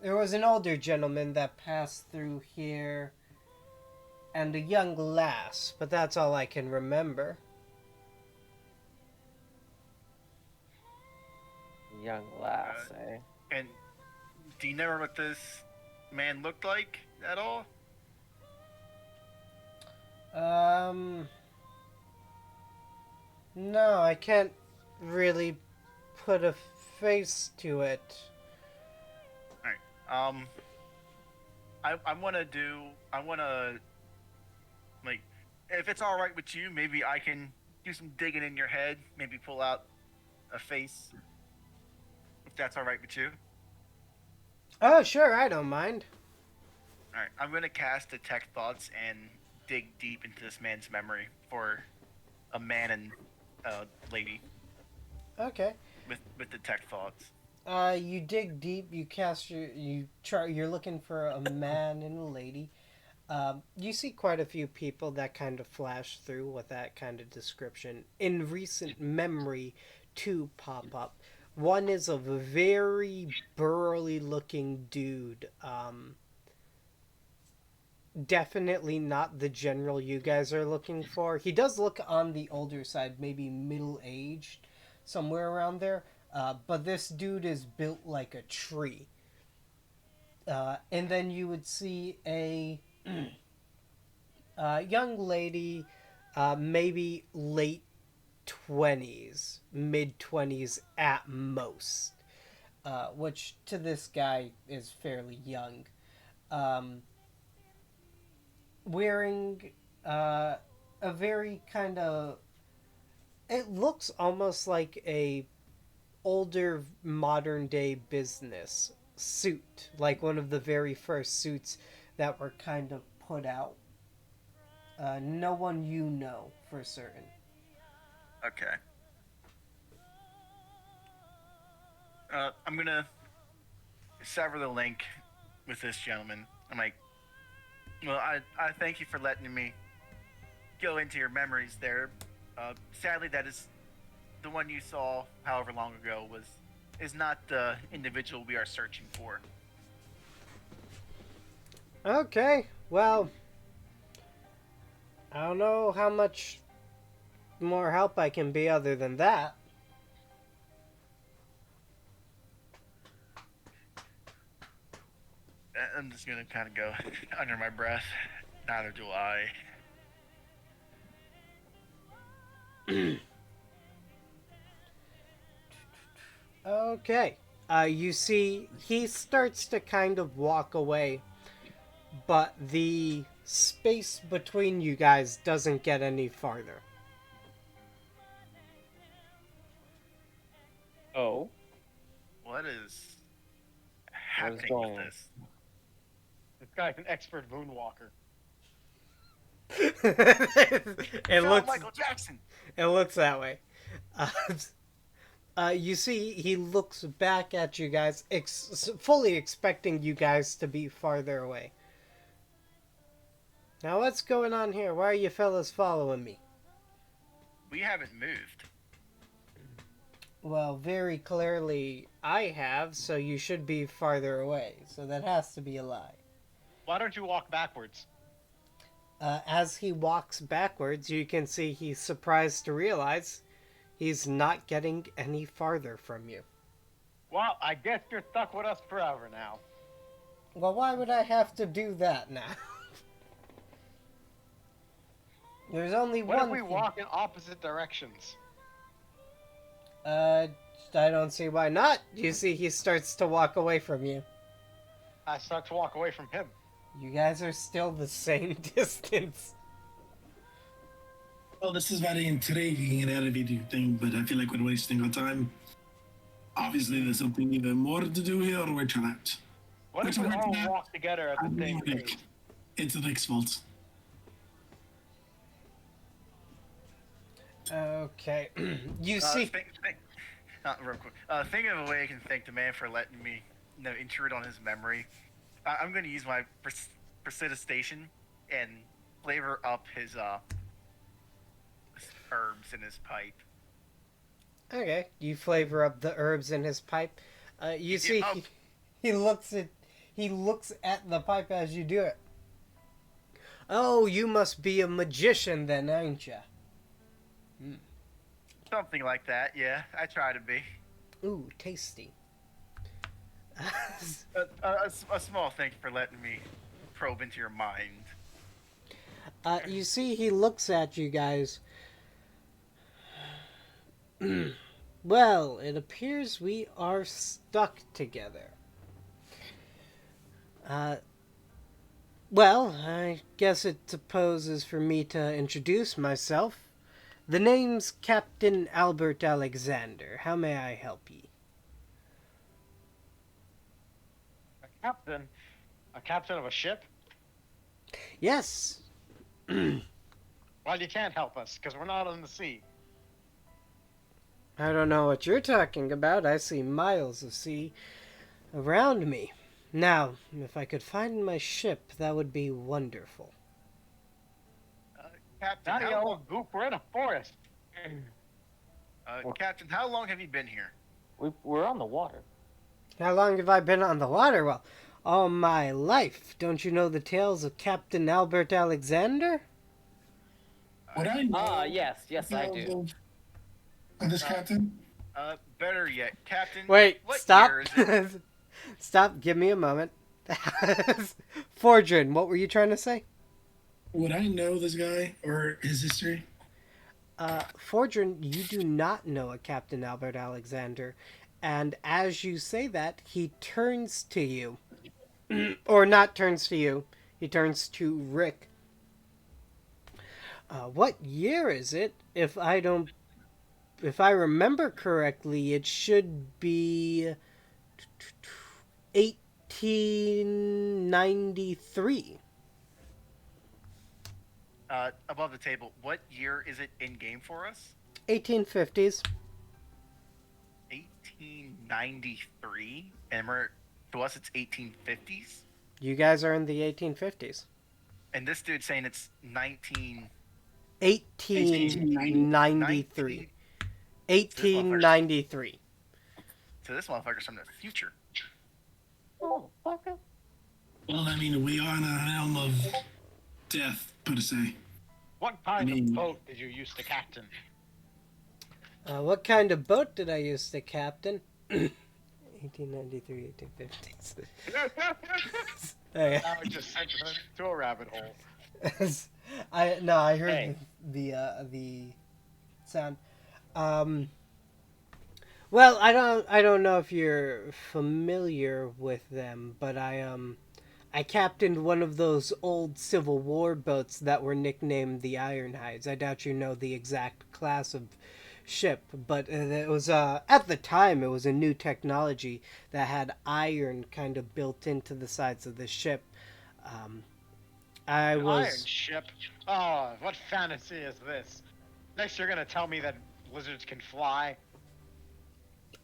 was an older gentleman that passed through here, and a young lass, but that's all I can remember. Young lass, eh? And do you know what this man looked like at all? No, I can't really put a face to it. All right. I wanna like, if it's all right with you, maybe I can do some digging in your head. Maybe pull out a face, if that's all right with you. Oh, sure, I don't mind. All right. I'm gonna cast Detect Thoughts and dig deep into this man's memory for a man and a lady Okay. with Detect Thoughts. You dig deep. You cast your. You try. You're looking for a man and a lady. You see quite a few people that kind of flash through with that kind of description in recent memory to pop up. One is a very burly looking dude. Definitely not the general you guys are looking for. He does look on the older side, maybe middle aged, somewhere around there. But this dude is built like a tree. And then you would see a young lady, maybe late 20s, mid 20s at most, which to this guy is fairly young. Um, Wearing a very kind of. It looks almost like a older modern day business suit, like one of the very first suits that were kind of put out. No one you know for certain. Okay. I'm gonna sever the link with this gentleman. I'm like, well, I thank you for letting me go into your memories there. Sadly, that is the one you saw however long ago is not the individual we are searching for. Okay, well, I don't know how much more help I can be other than that. I'm just gonna kind of go under my breath. Neither do I. Okay. You see, he starts to kind of walk away, but the space between you guys doesn't get any farther. Oh, What is what is happening with going on? this? This guy's an expert moonwalker. it Shout out looks Michael Jackson. it looks that way. Uh, you see, he looks back at you guys, fully expecting you guys to be farther away. Now, what's going on here? Why are you fellas following me? We haven't moved. Well, very clearly, I have, so you should be farther away. So that has to be a lie. Why don't you walk backwards? As he walks backwards, you can see he's surprised to realize he's not getting any farther from you. Well, I guess you're stuck with us forever now. Well, why would I have to do that now? There's only What one if we thing. walk in opposite directions? I don't see why not. You see, he starts to walk away from you. I start to walk away from him. You guys are still the same distance. Well, this is very intriguing and elevating thing, but I feel like we're wasting our time. Obviously, there's something either more to do here or we're trapped. What if we all walk together at the same Rick. pace? It's Rick's fault. Okay. You see. Real quick. Think of a way I can thank the man for letting me, intrude on his memory. I'm going to use my precipitation and flavor up his herbs in his pipe. Okay, you flavor up the herbs in his pipe. You see, Yeah, he looks at the pipe as you do it. Oh, you must be a magician then, aren't you? Something like that, yeah. I try to be. Ooh, tasty. A small thank you for letting me probe into your mind. You see, he looks at you guys. Well, it appears we are stuck together. Uh, well, I guess it supposes for me to introduce myself. The name's Captain Albert Alexander. How may I help ye? A captain? A captain of a ship? Yes. Well, you can't help us, because we're not on the sea. I don't know what you're talking about. I see miles of sea around me. Now, if I could find my ship, that would be wonderful. Captain, Now you how old goop, we're in a forest. Captain, how long have you been here? We're on the water. How long have I been on the water? Well, all my life. Don't you know the tales of Captain Albert Alexander? Would I know? Yes, I do. Of this captain? Better yet, Captain. Wait, what stop. year is it? Stop, give me a moment. Fordrin, what were you trying to say? Would I know this guy or his history? Fordrin, you do not know a Captain Albert Alexander. And as you say that, he turns to you. Or not turns to you. He turns to Rick. What year is it? If I remember correctly, it should be 1893. Above the table, what year is it in game for us? 1850s. 1893, and to us it's 1850s. You guys are in the 1850s. And this dude's saying it's 1893. 1893. So this motherfucker's from the future. Oh, okay. Well, I mean, we are in a realm of death, per se. What kind of boat did you use to captain? What kind of boat did I use to captain? 1893, 1850s. Now it just sent him to a rabbit hole. I heard Hey. the sound. Well, I don't know if you're familiar with them, but I captained one of those old Civil War boats that were nicknamed the Ironhides. I doubt you know the exact class of ship, but it was at the time it was a new technology that had iron kind of built into the sides of the ship. I was Iron ship? Oh, what fantasy is this? Next you're gonna tell me that lizards can fly?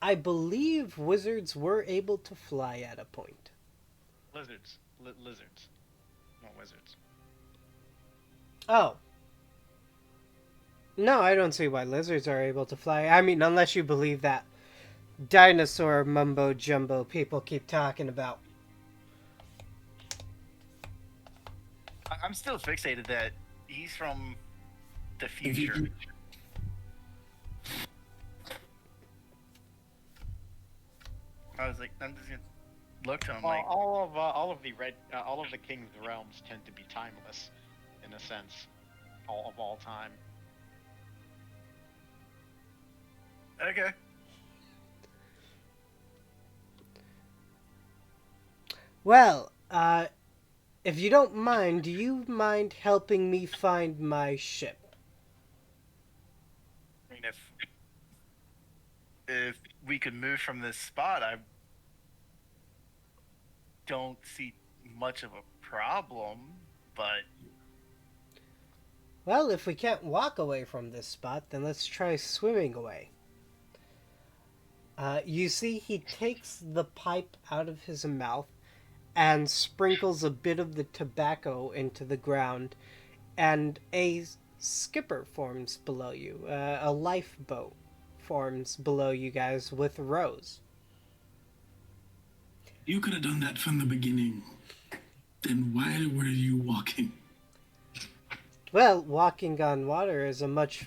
I believe wizards were able to fly at a point. Lizards. Lizards. Not wizards. Oh. No, I don't see why lizards are able to fly. I mean, unless you believe that dinosaur mumbo jumbo people keep talking about. I'm still fixated that he's from the future. I was like, I'm just gonna look to him like, all of the king's realms tend to be timeless, in a sense, all time. okay. Well, if you don't mind, do you mind helping me find my ship? I mean, if we could move from this spot, I don't see much of a problem. But Well, if we can't walk away from this spot, then let's try swimming away. You see, he takes the pipe out of his mouth and sprinkles a bit of the tobacco into the ground, and a skipper forms below you. A lifeboat forms below you guys with Rose. You could have done that from the beginning. Then why were you walking? Well, walking on water is a much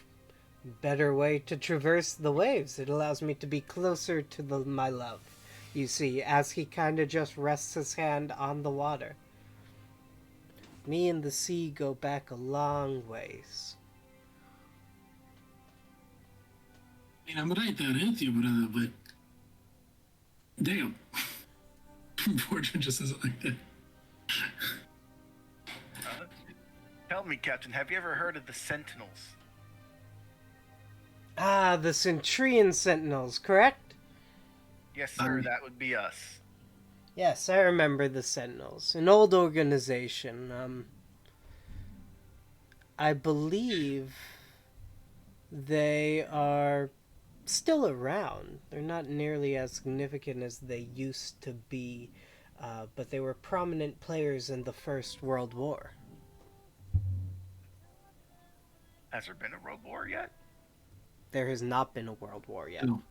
better way to traverse the waves. It allows me to be closer to my love, you see, as he kind of just rests his hand on the water. Me and the sea go back a long ways. mean, I'm right there with you, brother, but damn. Fortune just isn't like that. Tell me, Captain, have you ever heard of the Sentinels? Ah, the Sintrian Sentinels, correct? Yes, sir, that would be us. Yes, I remember the Sentinels. An old organization. I believe they are still around. They're not nearly as significant as they used to be, but they were prominent players in the First World War. Has there been a world war yet? There has not been a World War yet. No,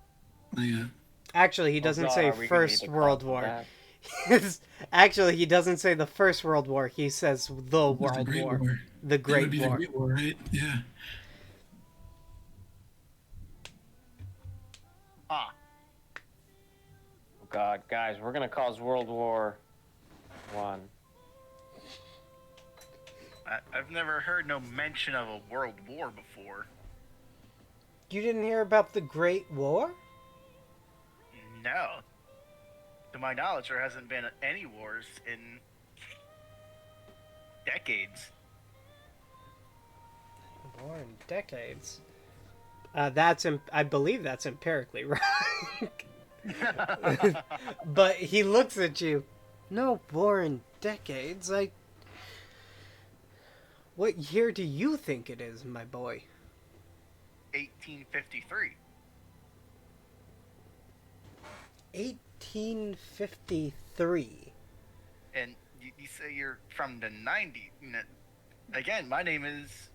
not yet. Actually, he doesn't say First World War. Actually, he doesn't say the First World War. He says the World Great War. War. The That would Great be War. the Great War, right? Yeah. Ah, Oh God, guys, we're gonna cause World War One. I've never heard no mention of a world war before. You didn't hear about the Great War? No. To my knowledge, there hasn't been any wars in decades. War in decades. I believe that's empirically right. But he looks at you. No war in decades. What year do you think it is, my boy? 1853. 1853. And you say you're from the 90s. Again, my name is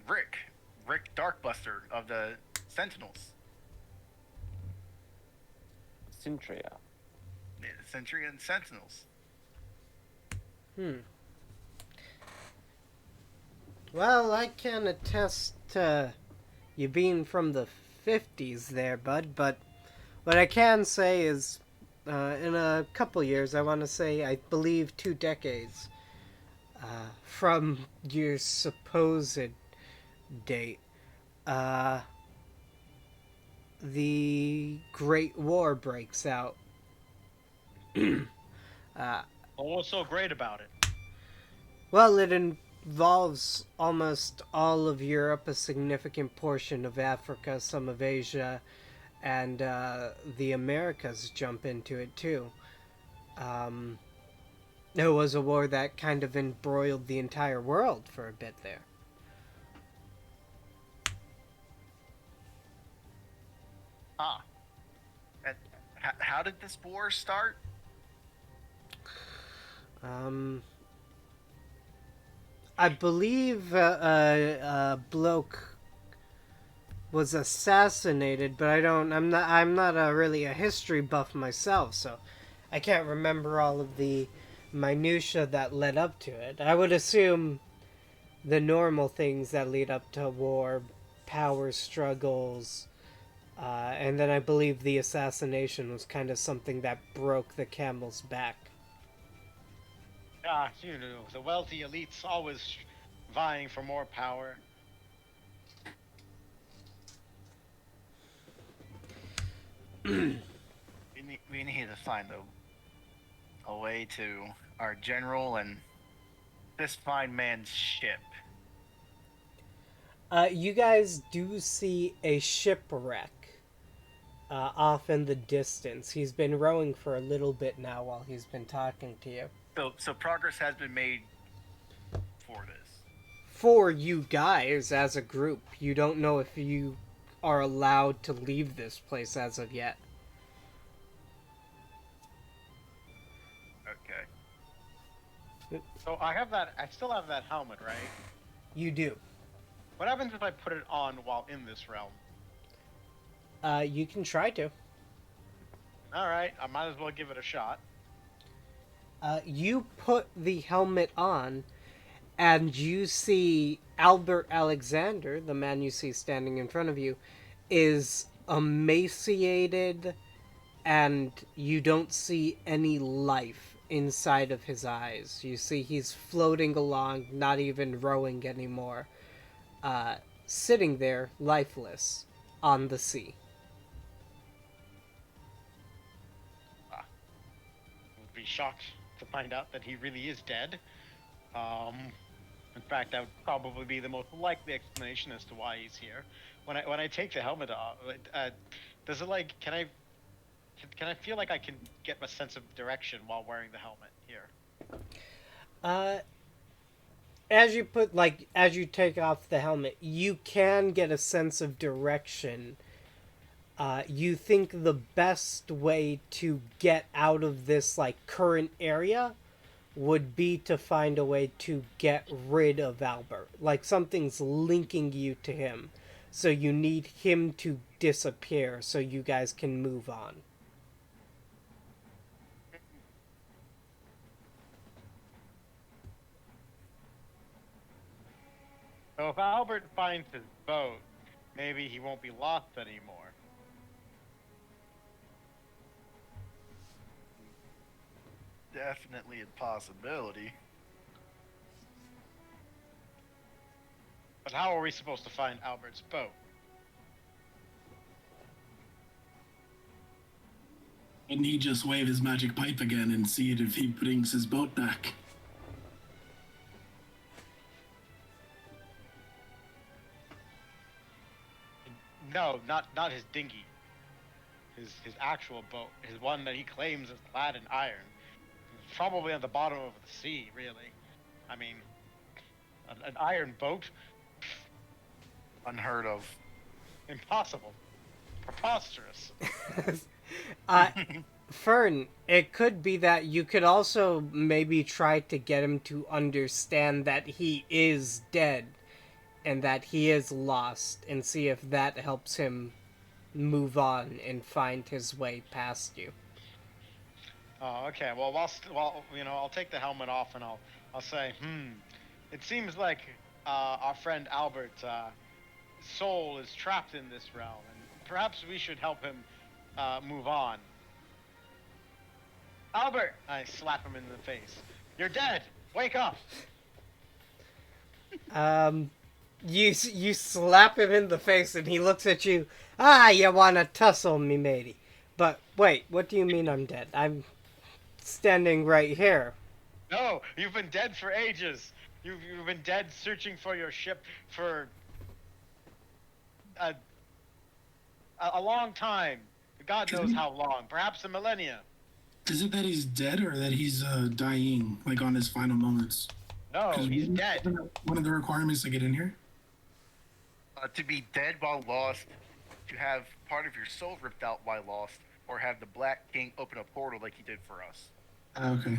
Rick. Rick Darkbuster of the Sentinels. Sintria. Yeah, the Sintrian Sentinels. Well, I can attest to you being from the 50s there, bud, but what I can say is, in a couple years, I want to say, I believe 2 decades, from your supposed date, the Great War breaks out. Well, what's so great about it? Well, it involves almost all of Europe, a significant portion of Africa, some of Asia, and the Americas jump into it too. It was a war that kind of embroiled the entire world for a bit there. Ah. And how did this war start? I believe a bloke was assassinated, but I'm not really a history buff myself, so I can't remember all of the minutia that led up to it. I would assume the normal things that lead up to war, power struggles, and then I believe the assassination was kind of something that broke the camel's back. Ah, you know, the wealthy elites always vying for more power. We need to find a way to our general and this fine man's ship. You guys do see a shipwreck off in the distance. He's been rowing for a little bit now while he's been talking to you. So progress has been made for this. For you guys as a group, you don't know if you are allowed to leave this place as of yet. Okay. So I have that. I still have that helmet, right? You do. What happens if I put it on while in this realm? You can try to. All right, I might as well give it a shot. You put the helmet on, and you see Albert Alexander, the man you see standing in front of you, is emaciated, and you don't see any life inside of his eyes. You see he's floating along, not even rowing anymore, sitting there, lifeless. on the sea. Would be shocked to find out that he really is dead. In fact, that would probably be the most likely explanation as to why he's here. When I take the helmet off, does it like can I feel like I can get a sense of direction while wearing the helmet here? Uh, as you take off the helmet, you can get a sense of direction. You think the best way to get out of this like current area would be to find a way to get rid of Albert. Like something's linking you to him. So you need him to disappear so you guys can move on. So if Albert finds his boat, maybe he won't be lost anymore. Definitely a possibility. But how are we supposed to find Albert's boat? And he just wave his magic pipe again and see if he brings his boat back. No, not his dinghy. His actual boat, his one that he claims is clad in iron. It's probably at the bottom of the sea, really. I mean, an iron boat? Unheard of. Impossible. Preposterous. Fern, it could be that you could also maybe try to get him to understand that he is dead and that he is lost and see if that helps him move on and find his way past you. Oh, okay. Well, I'll take the helmet off and I'll say, it seems like our friend Albert's soul is trapped in this realm, and perhaps we should help him move on. Albert! I slap him in the face. You're dead! Wake up! You slap him in the face and he looks at you. Ah, you wanna tussle me, matey. But wait, what do you mean I'm dead? I'm standing right here. No, you've been dead for ages. You've been dead searching for your ship for a long time. God knows how long. Perhaps a millennia. Is it that he's dead or that he's dying, like on his final moments? No, he's dead. One of the requirements to get in here? To be dead while lost, to have part of your soul ripped out while lost, or have the Black King open a portal like he did for us. Okay.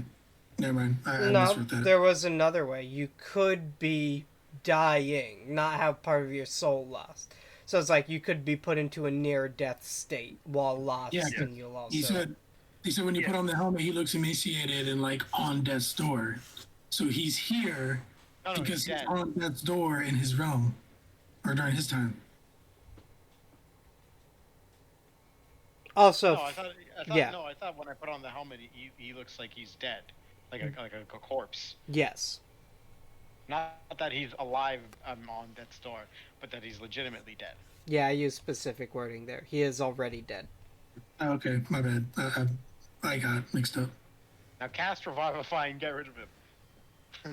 Never mind. I No, misread that. there was another way. You could be dying, not have part of your soul lost. So it's like you could be put into a near-death state while lost, Yeah, and you'll also... He said when you put on the helmet, he looks emaciated and like on death's door. So he's here because he's on death's door in his realm, or during his time. Also, No, I thought yeah. No, I thought when I put on the helmet, he looks like he's dead, like a corpse. Yes. Not that he's alive on death's door, but that he's legitimately dead. Yeah, I use specific wording there. He is already dead. Okay, my bad. I got mixed up. Now cast Revivify and get rid of him.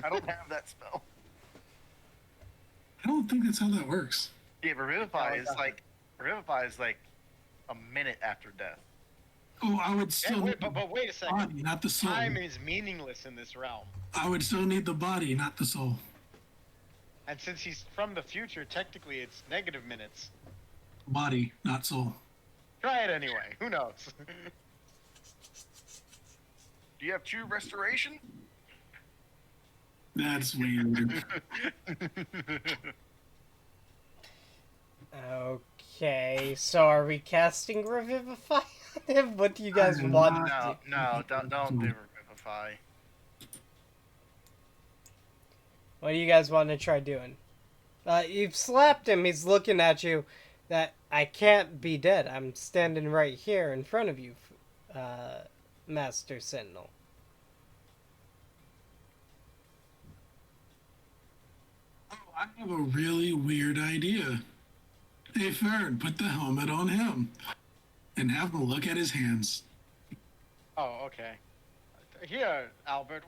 I don't have that spell. I don't think that's how that works. Yeah, Revivify is like a minute after death. Oh, I would still. But wait a second. Body, not the soul. Time is meaningless in this realm. I would still need the body, not the soul. And since he's from the future, technically it's negative minutes. Body, not soul. Try it anyway. Who knows? Do you have true restoration? That's weird. Okay, so are we casting Revivify on him? What do you guys want to do? No, don't do Revivify. What do you guys want to try doing? You've slapped him. He's looking at you. That I can't be dead. I'm standing right here in front of you, Master Sentinel. Oh, I have a really weird idea. Hey, Fern, put the helmet on him and have him look at his hands. Oh, okay. Here, Albert.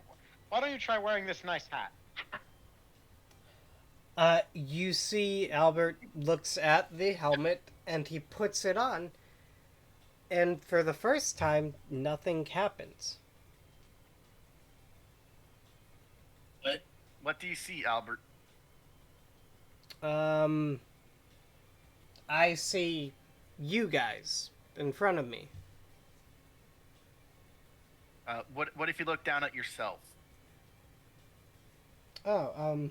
Why don't you try wearing this nice hat? You see Albert looks at the helmet and he puts it on, and for the first time, nothing happens. What do you see, Albert? Um, I see you guys in front of me. What if you look down at yourself? Oh,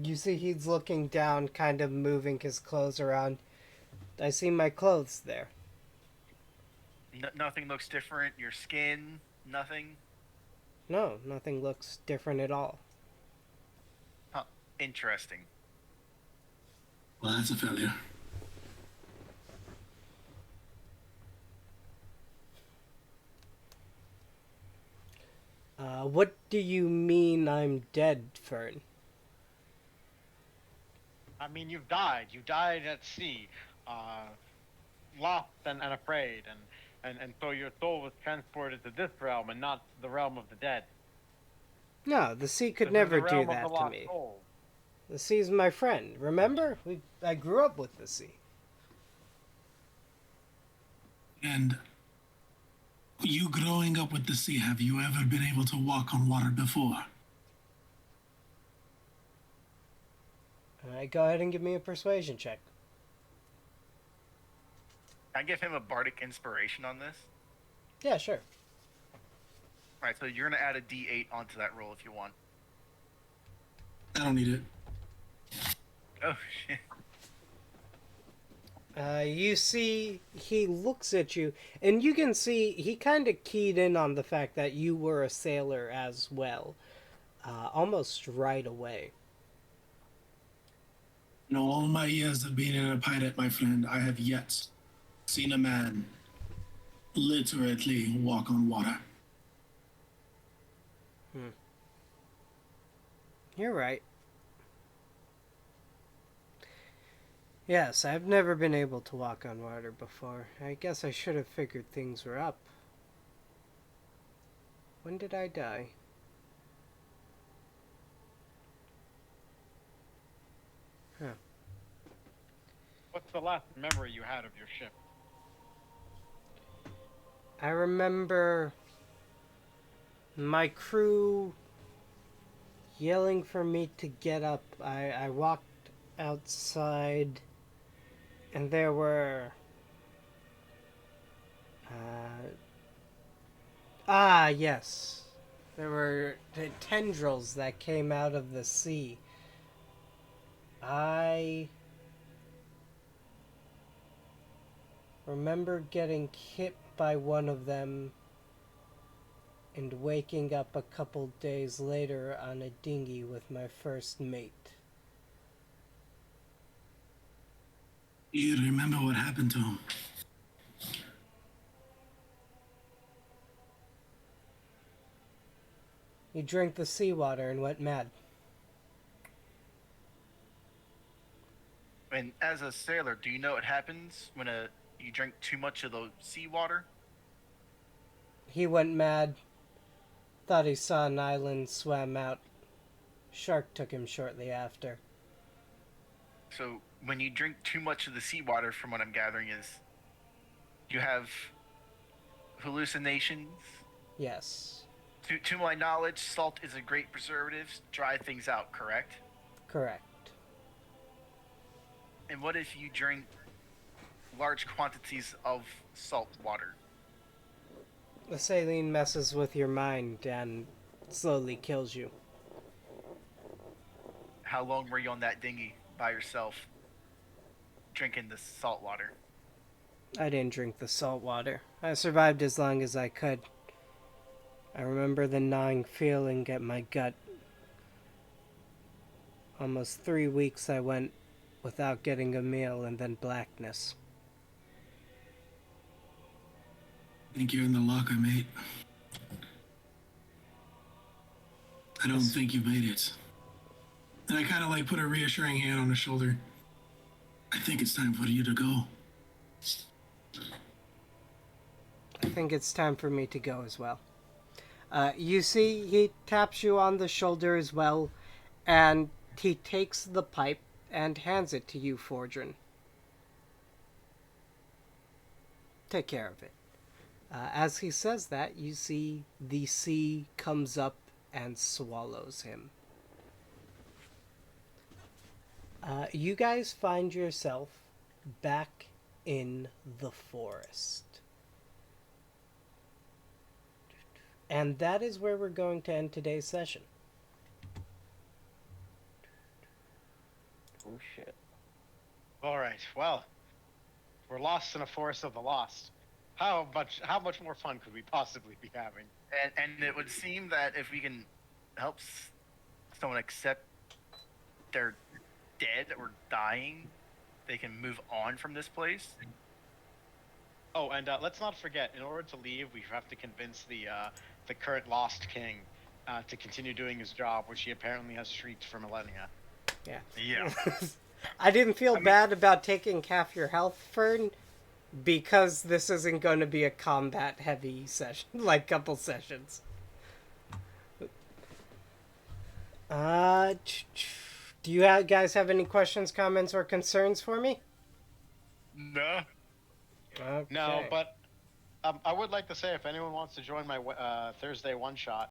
you see he's looking down, kind of moving his clothes around. I see my clothes there. Nothing looks different. Your skin, nothing. No, nothing looks different at all. Huh. Interesting. Well, that's a failure. What do you mean I'm dead, Fern? I mean, you've died. You died at sea, lost and afraid, and so your soul was transported to this realm and not the realm of the dead. No, the sea could This is never the do realm of that the to lost me. soul. The sea's my friend. Remember? I grew up with the sea. And you growing up with the sea, have you ever been able to walk on water before? Alright, go ahead and give me a persuasion check. Can I give him a bardic inspiration on this? Yeah, sure. Alright, so you're gonna add a D8 onto that roll if you want. I don't need it. Oh shit. You see, he looks at you, and you can see he kind of keyed in on the fact that you were a sailor as well, almost right away. In all my years of being a pirate, my friend, I have yet seen a man literally walk on water. You're right. Yes, I've never been able to walk on water before. I guess I should have figured things were up. When did I die? Huh. What's the last memory you had of your ship? I remember my crew yelling for me to get up. I walked outside, and there were... yes. There were the tendrils that came out of the sea. I remember getting hit by one of them and waking up a couple days later on a dinghy with my first mate. You remember what happened to him? He drank the seawater and went mad. And as a sailor, do you know what happens when you drink too much of the seawater? He went mad, thought he saw an island, swam out. Shark took him shortly after. So when you drink too much of the seawater, from what I'm gathering, is you have hallucinations. Yes. To my knowledge, salt is a great preservative to dry things out, correct? Correct. And what if you drink large quantities of salt water? The saline messes with your mind and slowly kills you. How long were you on that dinghy by yourself, drinking the salt water? I didn't drink the salt water. I survived as long as I could. I remember the gnawing feeling at my gut. Almost 3 weeks I went without getting a meal, and then blackness. I think you're in the locker, mate. I don't think you made it. And I kind of like put a reassuring hand on his shoulder. I think it's time for you to go. I think it's time for me to go as well. You see, he taps you on the shoulder as well, and he takes the pipe and hands it to you, Fordrin. Take care of it. As he says that, you see the sea comes up and swallows him. You guys find yourself back in the forest. And that is where we're going to end today's session. Oh shit. All right. Well, we're lost in a forest of the lost. How much more fun could we possibly be having? And it would seem that if we can help someone accept they're dead or dying, they can move on from this place. Oh, and let's not forget, in order to leave, we have to convince the current lost king to continue doing his job, which he apparently has shrieked for millennia. Yeah. Yeah. I didn't feel bad about taking half your health, Fern, because this isn't going to be a combat heavy session, like couple sessions. Do you guys have any questions, comments, or concerns for me? No. Okay. No, but I would like to say, if anyone wants to join my Thursday one shot,